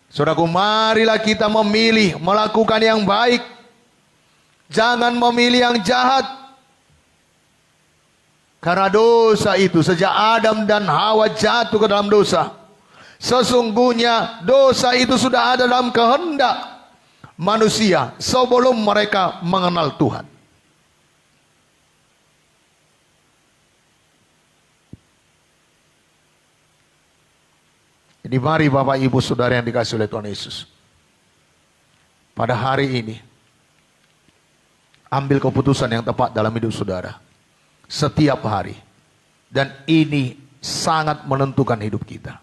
saudaraku, marilah kita memilih melakukan yang baik. Jangan memilih yang jahat. Karena dosa itu, sejak Adam dan Hawa jatuh ke dalam dosa, sesungguhnya dosa itu sudah ada dalam kehendak manusia sebelum mereka mengenal Tuhan. Jadi mari Bapak Ibu Saudara yang dikasihi oleh Tuhan Yesus, pada hari ini ambil keputusan yang tepat dalam hidup saudara setiap hari, dan ini sangat menentukan hidup kita.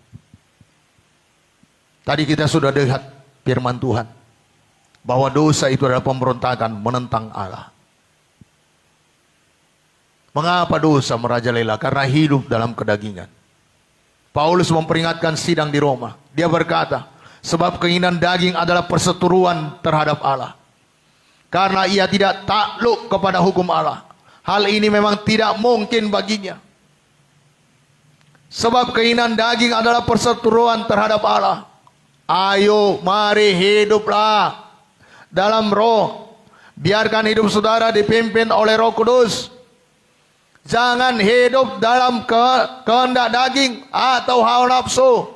Tadi kita sudah lihat firman Tuhan bahwa dosa itu adalah pemberontakan menentang Allah. Mengapa dosa merajalela? Karena hidup dalam kedagingan. Paulus memperingatkan sidang di Roma. Dia berkata, sebab keinginan daging adalah perseteruan terhadap Allah, karena ia tidak takluk kepada hukum Allah. Hal ini memang tidak mungkin baginya. Sebab keinginan daging adalah perseteruan terhadap Allah. Ayo, mari hiduplah dalam roh. Biarkan hidup saudara dipimpin oleh Roh Kudus. Jangan hidup dalam kehendak daging atau hawa nafsu.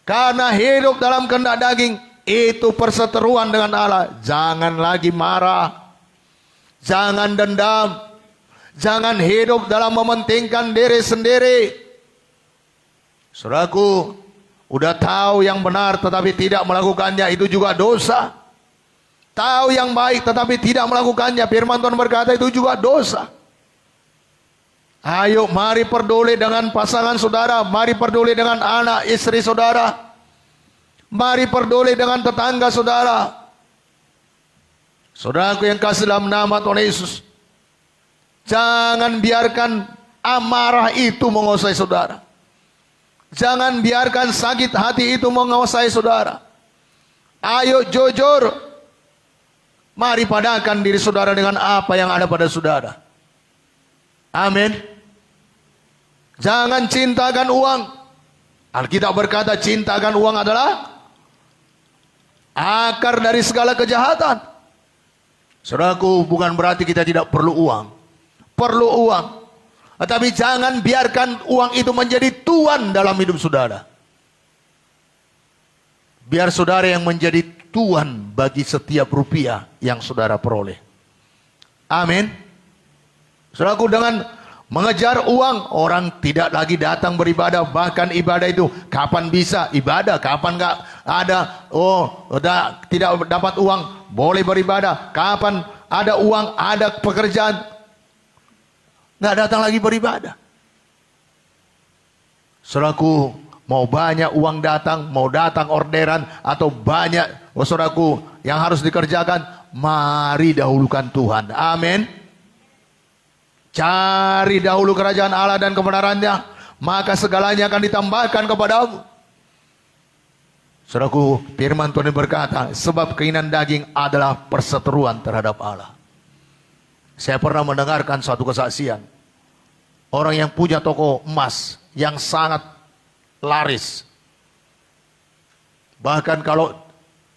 Karena hidup dalam kehendak daging itu perseteruan dengan Allah. Jangan lagi marah, jangan dendam, jangan hidup dalam mementingkan diri sendiri. Saudaraku, udah tahu yang benar tetapi tidak melakukannya, itu juga dosa. Tahu yang baik tetapi tidak melakukannya, firman Tuhan berkata, itu juga dosa. Ayo mari peduli dengan pasangan saudara, mari peduli dengan anak istri saudara, mari peduli dengan tetangga saudara. Saudaraku yang kasih dalam nama Tuhan Yesus, jangan biarkan amarah itu menguasai saudara. Jangan biarkan sakit hati itu menguasai saudara. Ayo jujur, mari padakan diri saudara dengan apa yang ada pada saudara. Amin. Jangan cintakan uang. Alkitab berkata cintakan uang adalah akar dari segala kejahatan. Saudaraku, bukan berarti kita tidak perlu uang. Perlu uang. Tetapi jangan biarkan uang itu menjadi tuan dalam hidup saudara. Biar saudara yang menjadi tuan bagi setiap rupiah yang saudara peroleh. Amin. Saudaraku, dengan mengejar uang, orang tidak lagi datang beribadah. Bahkan ibadah itu kapan bisa ibadah, kapan nggak ada. Oh, udah tidak dapat uang, boleh beribadah. Kapan ada uang, ada pekerjaan, nggak datang lagi beribadah. Saudaraku, mau banyak uang datang, mau datang orderan atau banyak, saudaraku, yang harus dikerjakan, mari dahulukan Tuhan. Amin. Cari dahulu kerajaan Allah dan kebenarannya, maka segalanya akan ditambahkan kepadamu. Saudaraku, firman Tuhan berkata, sebab keinginan daging adalah perseteruan terhadap Allah. Saya pernah mendengarkan suatu kesaksian. Orang yang punya toko emas yang sangat laris. Bahkan kalau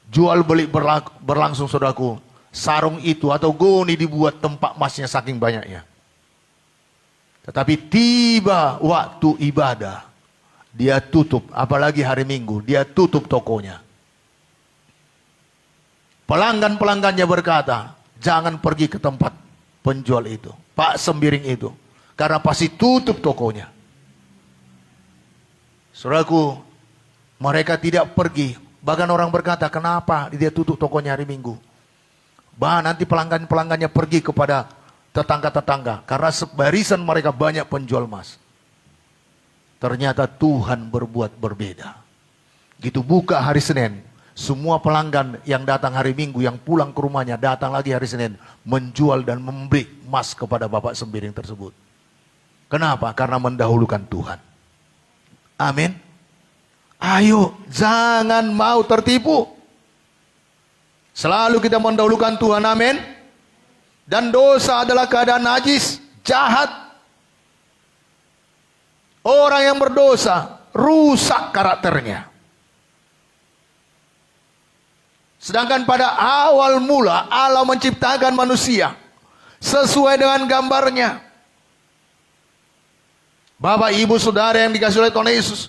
jual beli berlangsung, saudaraku, sarung itu atau goni dibuat tempat emasnya saking banyaknya. Tetapi tiba waktu ibadah, dia tutup, apalagi hari Minggu, dia tutup tokonya. Pelanggan-pelanggannya berkata, jangan pergi ke tempat penjual itu, Pak Sembiring itu, karena pasti tutup tokonya. Saudaraku, mereka tidak pergi. Bahkan orang berkata, kenapa dia tutup tokonya hari Minggu? Bahkan nanti pelanggan-pelanggannya pergi kepada tetangga-tetangga, karena sebarisan mereka banyak penjual emas. Ternyata Tuhan berbuat berbeda. Gitu buka hari Senin, semua pelanggan yang datang hari Minggu, yang pulang ke rumahnya, datang lagi hari Senin, menjual dan membeli emas kepada Bapak Sembiring tersebut. Kenapa? Karena mendahulukan Tuhan. Amin. Ayo, jangan mau tertipu. Selalu kita mendahulukan Tuhan. Amin. Dan dosa adalah keadaan najis, jahat. Orang yang berdosa rusak karakternya. Sedangkan pada awal mula Allah menciptakan manusia sesuai dengan gambarnya. Bapak, ibu, saudara yang dikasihi oleh Tuhan Yesus,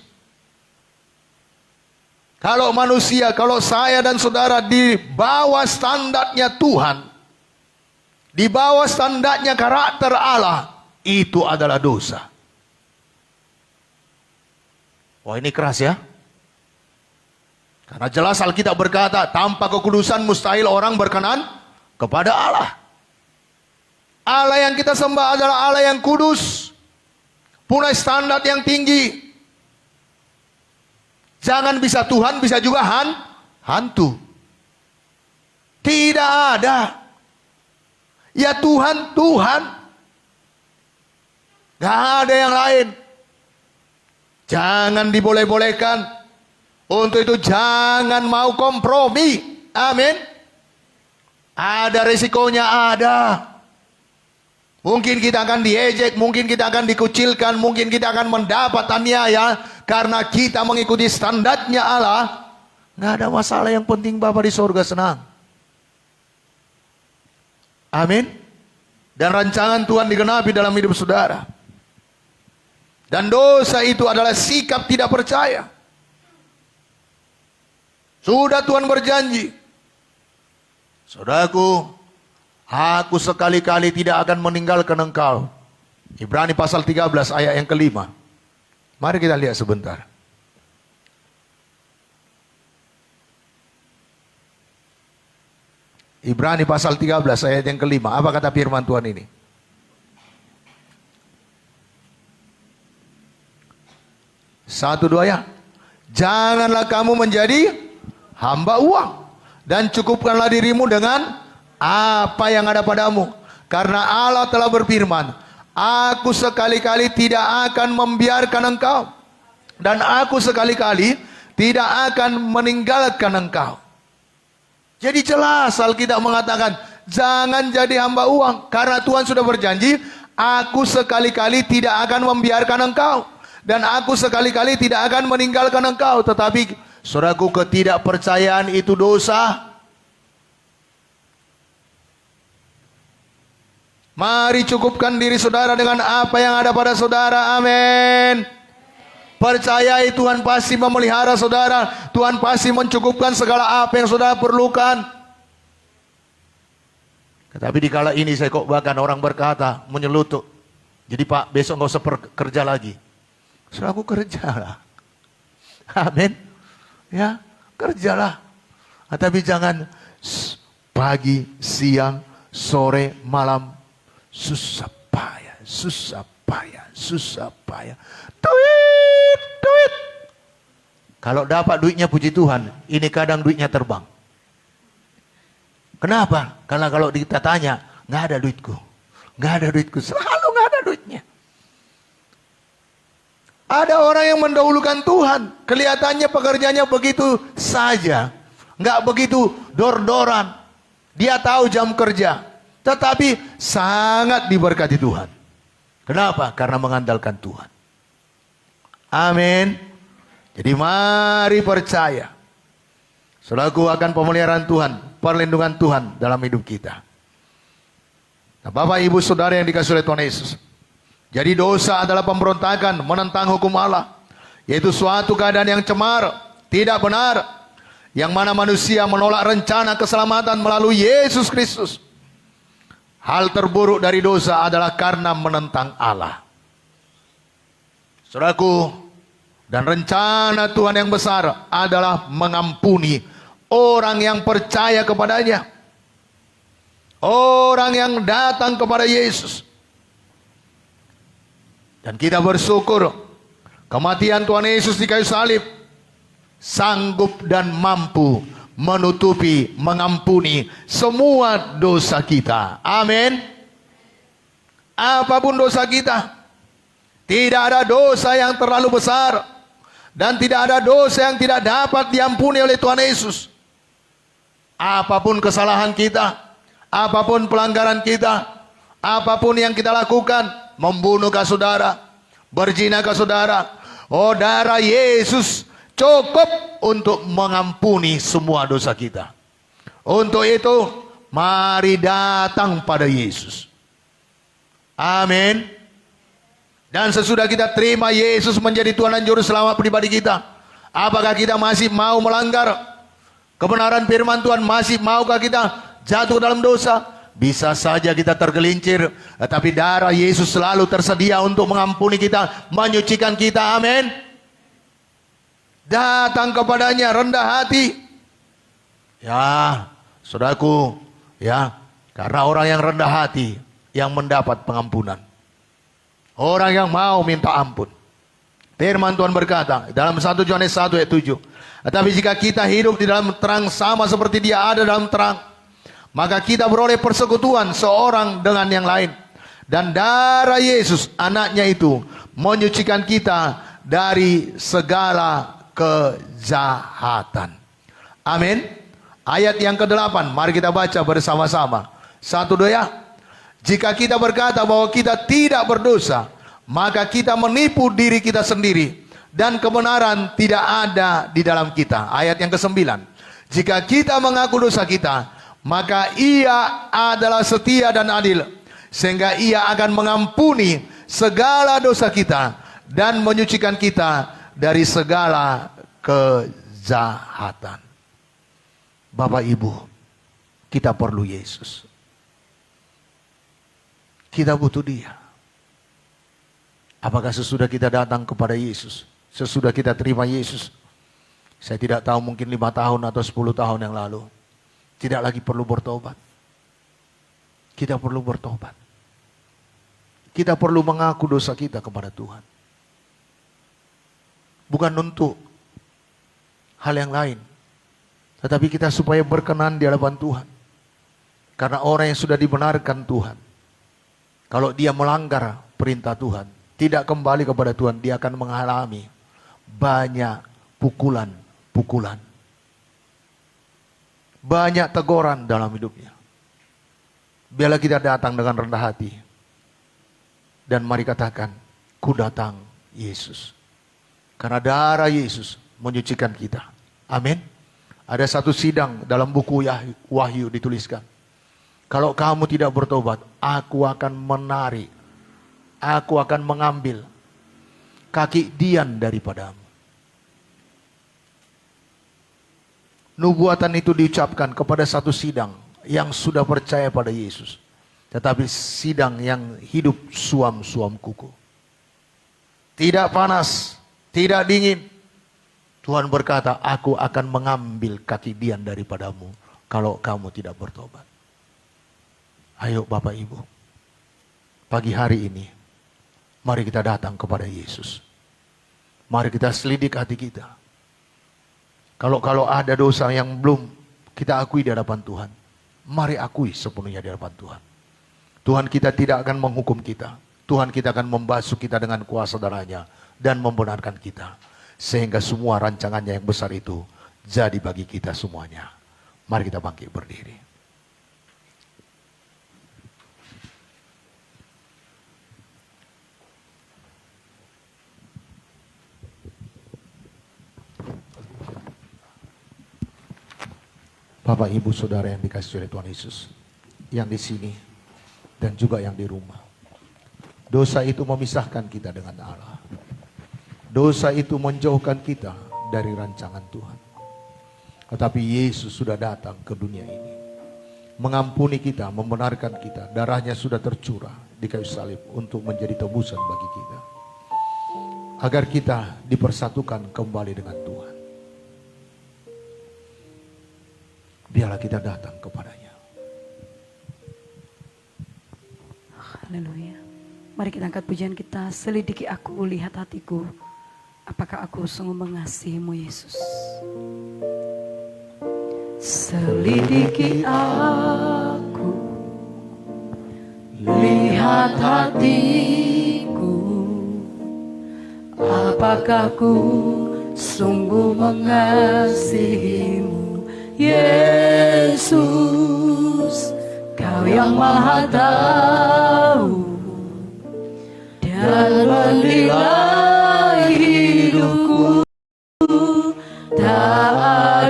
kalau manusia, kalau saya dan saudara di bawah standarnya Tuhan, di bawah standarnya karakter Allah, itu adalah dosa. Wah, ini keras ya. Karena jelas Alkitab berkata, tanpa kekudusan mustahil orang berkenan kepada Allah. Allah yang kita sembah adalah Allah yang kudus, punya standar yang tinggi. Jangan bisa Tuhan, bisa juga hantu. Tidak ada. Ya Tuhan, Tuhan. Gak ada yang lain. Jangan diboleh-bolehkan. Untuk itu jangan mau kompromi. Amin. Ada resikonya, ada. Mungkin kita akan diejek, mungkin kita akan dikucilkan, mungkin kita akan mendapat aniaya karena kita mengikuti standarnya Allah. Gak ada masalah, yang penting Bapa di surga senang. Amin. Dan rancangan Tuhan digenapi dalam hidup saudara. Dan dosa itu adalah sikap tidak percaya. Sudah Tuhan berjanji, saudaraku, aku sekali-kali tidak akan meninggalkan engkau. Ibrani pasal 13 ayat yang kelima. Mari kita lihat sebentar. Ibrani pasal 13 ayat yang kelima. Apa kata firman Tuhan ini? 1, 2 ya. Janganlah kamu menjadi hamba uang, dan cukupkanlah dirimu dengan apa yang ada padamu. Karena Allah telah berfirman, aku sekali-kali tidak akan membiarkan engkau, dan aku sekali-kali tidak akan meninggalkan engkau. Jadi jelas Alkitab mengatakan, jangan jadi hamba uang. Karena Tuhan sudah berjanji, aku sekali-kali tidak akan membiarkan engkau, dan aku sekali-kali tidak akan meninggalkan engkau. Tetapi saudaraku, ketidakpercayaan itu dosa. Mari cukupkan diri saudara dengan apa yang ada pada saudara. Amin. Percayai Tuhan pasti memelihara saudara. Tuhan pasti mencukupkan segala apa yang saudara perlukan. Tetapi di kala ini saya kok bahkan orang berkata menyelutuk, jadi Pak besok nggak usah kerja lagi. Saudaraku, kerjalah. Amin. Ya, kerjalah. Tapi jangan pagi, siang, sore, malam susah payah, susah payah, susah payah. Duit, duit. Kalau dapat duitnya puji Tuhan, ini kadang duitnya terbang. Kenapa? Karena kalau kita tanya, nggak ada duitku, nggak ada duitku, selalu nggak ada duitnya. Ada orang yang mendahulukan Tuhan, kelihatannya pekerjaannya begitu saja, nggak begitu dor-doran. Dia tahu jam kerja, tetapi sangat diberkati Tuhan. Kenapa? Karena mengandalkan Tuhan. Amin. Jadi mari percaya, saudaraku, akan pemeliharaan Tuhan, perlindungan Tuhan dalam hidup kita. Nah, Bapak, Ibu, Saudara yang dikasihi oleh Tuhan Yesus, jadi dosa adalah pemberontakan menentang hukum Allah, yaitu suatu keadaan yang cemar, tidak benar, yang mana manusia menolak rencana keselamatan melalui Yesus Kristus. Hal terburuk dari dosa adalah karena menentang Allah. Saudaraku, dan rencana Tuhan yang besar adalah mengampuni orang yang percaya kepadanya, orang yang datang kepada Yesus. Dan kita bersyukur kematian Tuhan Yesus di kayu salib sanggup dan mampu menutupi, mengampuni semua dosa kita. Amin. Apapun dosa kita, tidak ada dosa yang terlalu besar, dan tidak ada dosa yang tidak dapat diampuni oleh Tuhan Yesus. Apapun kesalahan kita, apapun pelanggaran kita, apapun yang kita lakukan, membunuhkah saudara, berzinakah saudara, oh, darah Yesus cukup untuk mengampuni semua dosa kita. Untuk itu, mari datang pada Yesus. Amin. Dan sesudah kita terima Yesus menjadi Tuhan dan Juru Selamat pribadi kita, apakah kita masih mau melanggar kebenaran firman Tuhan? Masih maukah kita jatuh dalam dosa? Bisa saja kita tergelincir, tetapi darah Yesus selalu tersedia untuk mengampuni kita, menyucikan kita. Amin. Datang kepadanya rendah hati. Ya, saudaraku, ya, karena orang yang rendah hati yang mendapat pengampunan. Orang yang mau minta ampun. Firman Tuhan berkata dalam 1 Yohanes 1 ayat 7, tetapi jika kita hidup di dalam terang sama seperti Dia ada dalam terang, maka kita beroleh persekutuan seorang dengan yang lain. Dan darah Yesus anaknya itu menyucikan kita dari segala kejahatan. Amin. Ayat yang ke-8, mari kita baca bersama-sama. 1, 2 ya. Jika kita berkata bahwa kita tidak berdosa, maka kita menipu diri kita sendiri, dan kebenaran tidak ada di dalam kita. Ayat yang ke-9. Jika kita mengaku dosa kita, maka Ia adalah setia dan adil, sehingga Ia akan mengampuni segala dosa kita dan menyucikan kita dari segala kejahatan. Bapak Ibu, kita perlu Yesus. Kita butuh Dia. Apakah sesudah kita datang kepada Yesus, sesudah kita terima Yesus, saya tidak tahu, mungkin 5 tahun atau 10 tahun yang lalu, tidak lagi perlu bertobat. Kita perlu bertobat. Kita perlu mengaku dosa kita kepada Tuhan. bukan untuk hal yang lain, tetapi kita supaya berkenan di hadapan Tuhan. Karena orang yang sudah dibenarkan Tuhan, kalau dia melanggar perintah Tuhan, tidak kembali kepada Tuhan, dia akan mengalami banyak pukulan-pukulan, banyak teguran dalam hidupnya. Biarlah kita datang dengan rendah hati, dan mari katakan, ku datang Yesus. Karena darah Yesus menyucikan kita. Amin. Ada satu sidang dalam buku Wahyu dituliskan, kalau kamu tidak bertobat, aku akan menarik, aku akan mengambil kaki Dian daripadamu. Nubuatan itu diucapkan kepada satu sidang yang sudah percaya pada Yesus, tetapi sidang yang hidup suam-suam kuku. Tidak panas, tidak dingin. Tuhan berkata, aku akan mengambil kaki Dian daripadamu kalau kamu tidak bertobat. Ayo Bapak Ibu, pagi hari ini, mari kita datang kepada Yesus. Mari kita selidik hati kita. Kalau ada dosa yang belum kita akui di hadapan Tuhan, mari akui sepenuhnya di hadapan Tuhan. Tuhan kita tidak akan menghukum kita. Tuhan kita akan membasuh kita dengan kuasa darahnya dan membenarkan kita. Sehingga semua rancangannya yang besar itu jadi bagi kita semuanya. Mari kita bangkit berdiri. Bapak, Ibu, Saudara yang dikasihi oleh Tuhan Yesus, yang di sini dan juga yang di rumah. Dosa itu memisahkan kita dengan Allah. Dosa itu menjauhkan kita dari rancangan Tuhan. Tetapi Yesus sudah datang ke dunia ini, mengampuni kita, membenarkan kita. Darahnya sudah tercurah di kayu salib untuk menjadi tebusan bagi kita, agar kita dipersatukan kembali dengan Tuhan. Biarlah kita datang kepadanya. Haleluya. Mari kita angkat pujian kita. Selidiki aku, lihat hatiku. Apakah aku sungguh mengasihimu Yesus? Selidiki aku, lihat hatiku. Apakah aku sungguh mengasihimu Yesus, Kau yang maha tahu dan menilai hidupku. Tak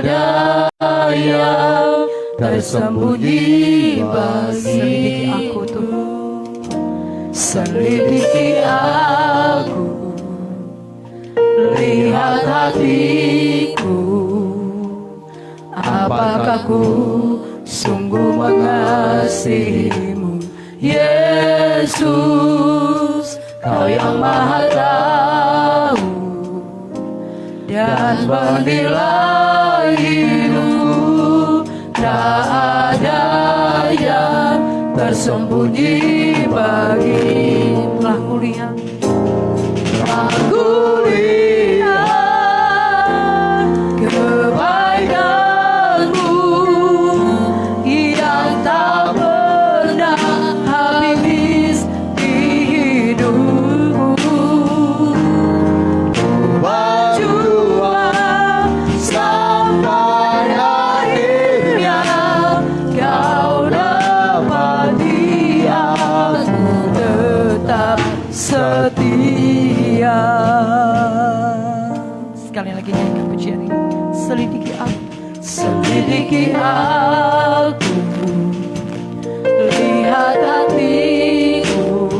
ada yang tersembunyi bagi aku tuh. Selidiki aku, lihat hatiku. Apakah ku sungguh mengasihimu Yesus, Kau yang maha tahu dan menilai hidupku. Tak ada yang tersembunyi bagi. Telah kulihat, aku lihat kebaikanmu yang tak pernah habis di hidupku. Berjuang sampai akhirnya Kau dapati aku tetap setia. Sekali lagi nyanyikan pujian ini. Selidiki aku, selidiki aku, lihat hatiku.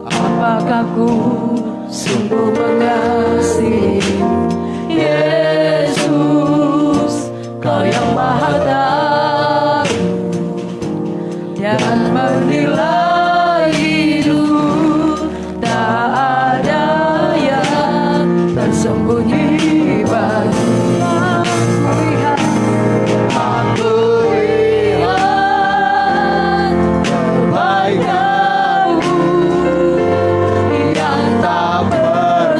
Apakah ku sungguh mengasihimu Yesus, Kau yang maha tahu dan menilai hidupku. Tak ada yang tersembunyi bagi. Aku lihat kebaikanmu yang tak pernah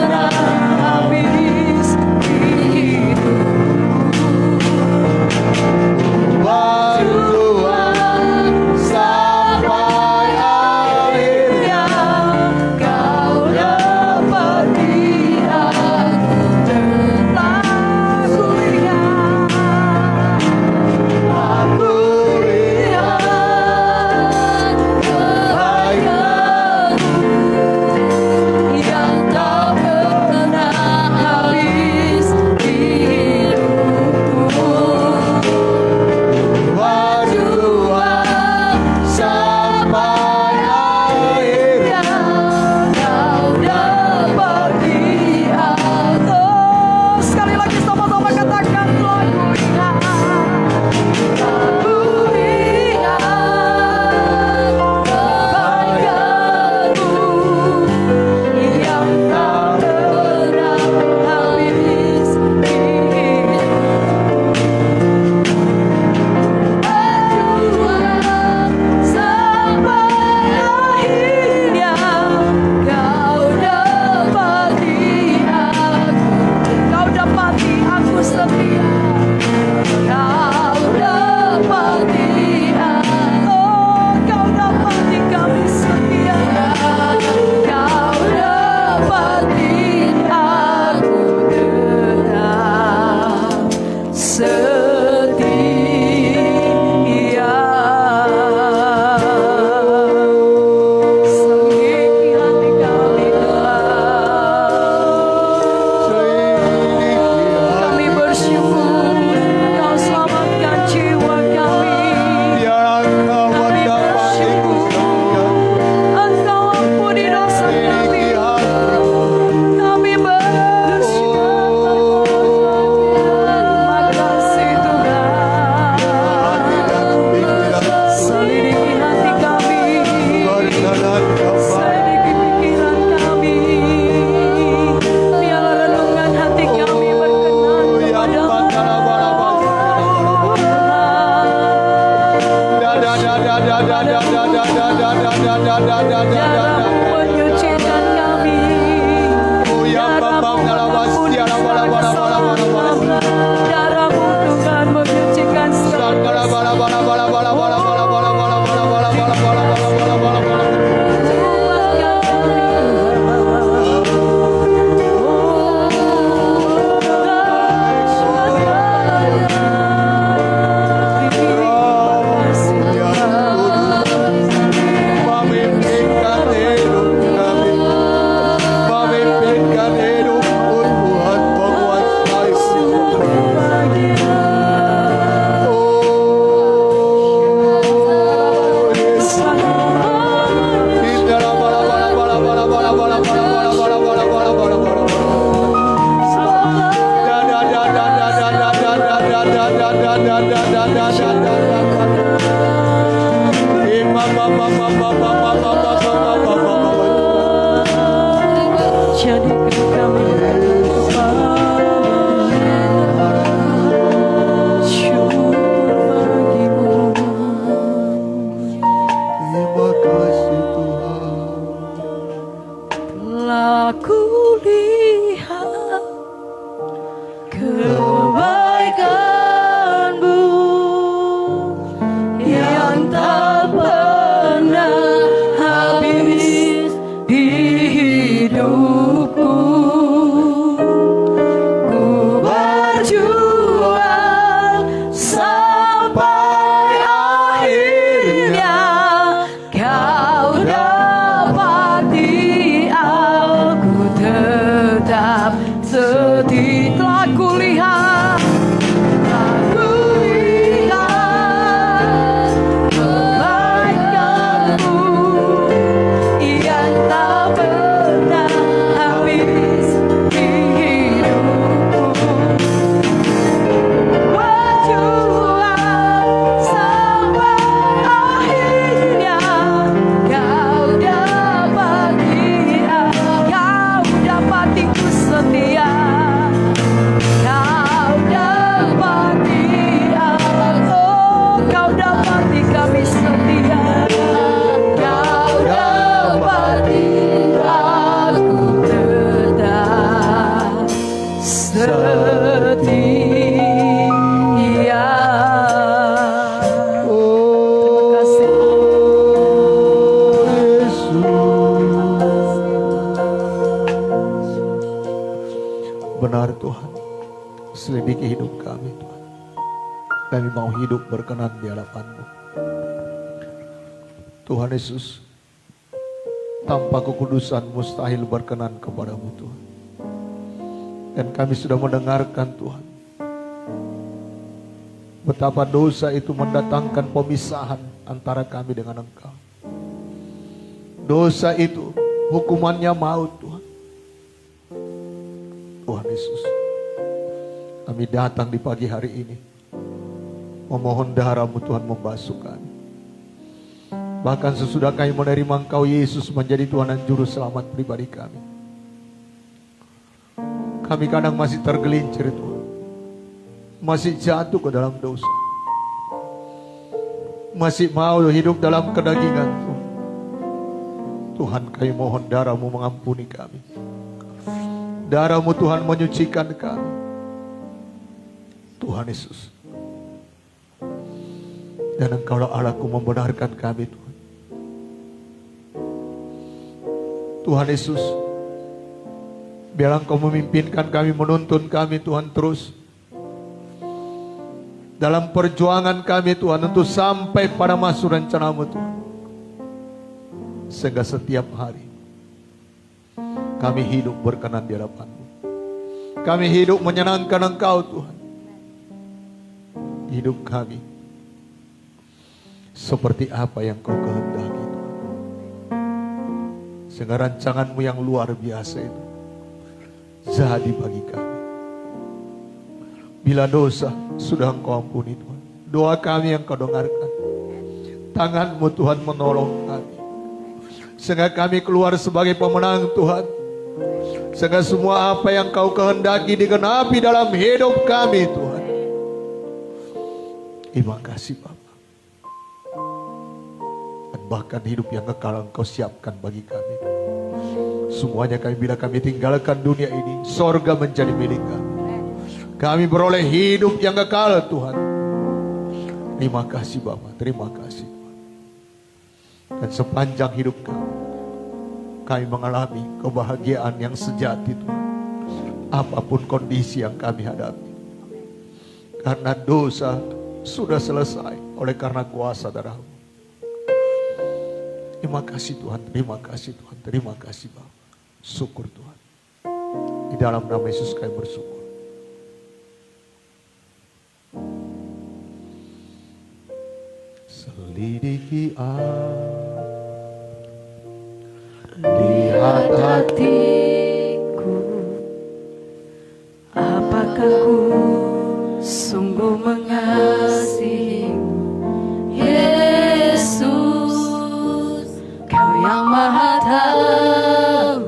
Darahmu menyucikan kami. Darahmu mengampuni segala kesalahan. Darahmu Tuhan menyucikan segala Benar Tuhan, selidiki hidup kami Tuhan. Kami mau hidup berkenan di hadapan-Mu. Tuhan Yesus, tanpa kekudusan mustahil berkenan kepada-Mu Tuhan. Dan kami sudah mendengarkan Tuhan, betapa dosa itu mendatangkan pemisahan antara kami dengan Engkau. Dosa itu hukumannya maut Tuhan. Tuhan Yesus, kami datang di pagi hari ini memohon darah-Mu Tuhan membasuh kami. Bahkan sesudah kami menerima Engkau Yesus menjadi Tuhan dan Juru Selamat pribadi kami, kami kadang masih tergelincir Tuhan, masih jatuh ke dalam dosa, masih mau hidup dalam kedagingan Tuhan. Tuhan, kami mohon darah-Mu mengampuni kami. Darah-Mu Tuhan menyucikan kami. Tuhan Yesus, dan Engkaulah Allahku membenarkan kami Tuhan. Tuhan Yesus, biar Engkau memimpinkan kami, menuntun kami Tuhan terus dalam perjuangan kami Tuhan untuk sampai pada masa rencana-Mu Tuhan. Sehingga setiap hari kami hidup berkenan di hadapan-Mu. Kami hidup menyenangkan Engkau Tuhan. Hidup kami seperti apa yang Kau kehendaki Tuhan. Sehingga rancangan-Mu yang luar biasa itu jadi bagi kami. Bila dosa sudah Engkau ampuni Tuhan, doa kami yang Kau dengarkan, tangan-Mu Tuhan menolong kami, sehingga kami keluar sebagai pemenang Tuhan. Sehingga semua apa yang Kau kehendaki digenapi dalam hidup kami Tuhan. Terima kasih Bapa. bahkan hidup yang kekal Engkau siapkan bagi kami. Semuanya kami, bila kami tinggalkan dunia ini, sorga menjadi milik kami. Kami beroleh hidup yang kekal Tuhan. Terima kasih Bapa, terima kasih. Dan sepanjang hidup kami mengalami kebahagiaan yang sejati Tuhan. Apapun kondisi yang kami hadapi. Karena dosa sudah selesai oleh karena kuasa darah-Mu. Terima kasih Tuhan, terima kasih Tuhan, terima kasih Bapa. Syukur Tuhan. Di dalam nama Yesus kami bersyukur. Selidiki lihat hatiku, apakah ku sungguh mengasihimu, Yesus, Kau yang Maha Tahu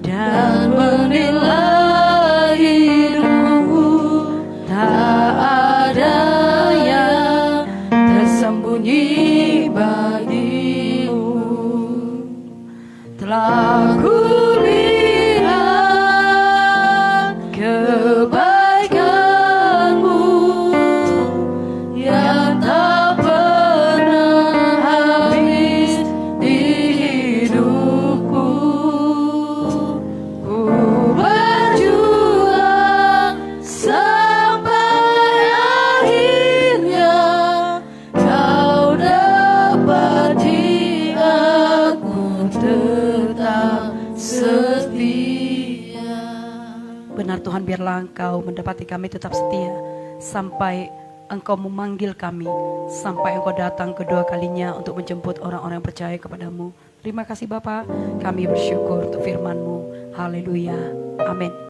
dan menilai hidupku, tak ada yang tersembunyi bagimu. Telah kulihat kebaikan-Mu yang tak pernah habis di hidupku. Ku berjuang sampai akhirnya Kau dapati aku tetap setia. Benar Tuhan, biarlah Engkau mendapati kami tetap setia sampai Engkau memanggil kami, sampai Engkau datang kedua kalinya untuk menjemput orang-orang yang percaya kepadamu. Terima kasih Bapa, kami bersyukur untuk firman-Mu. Haleluya. Amin.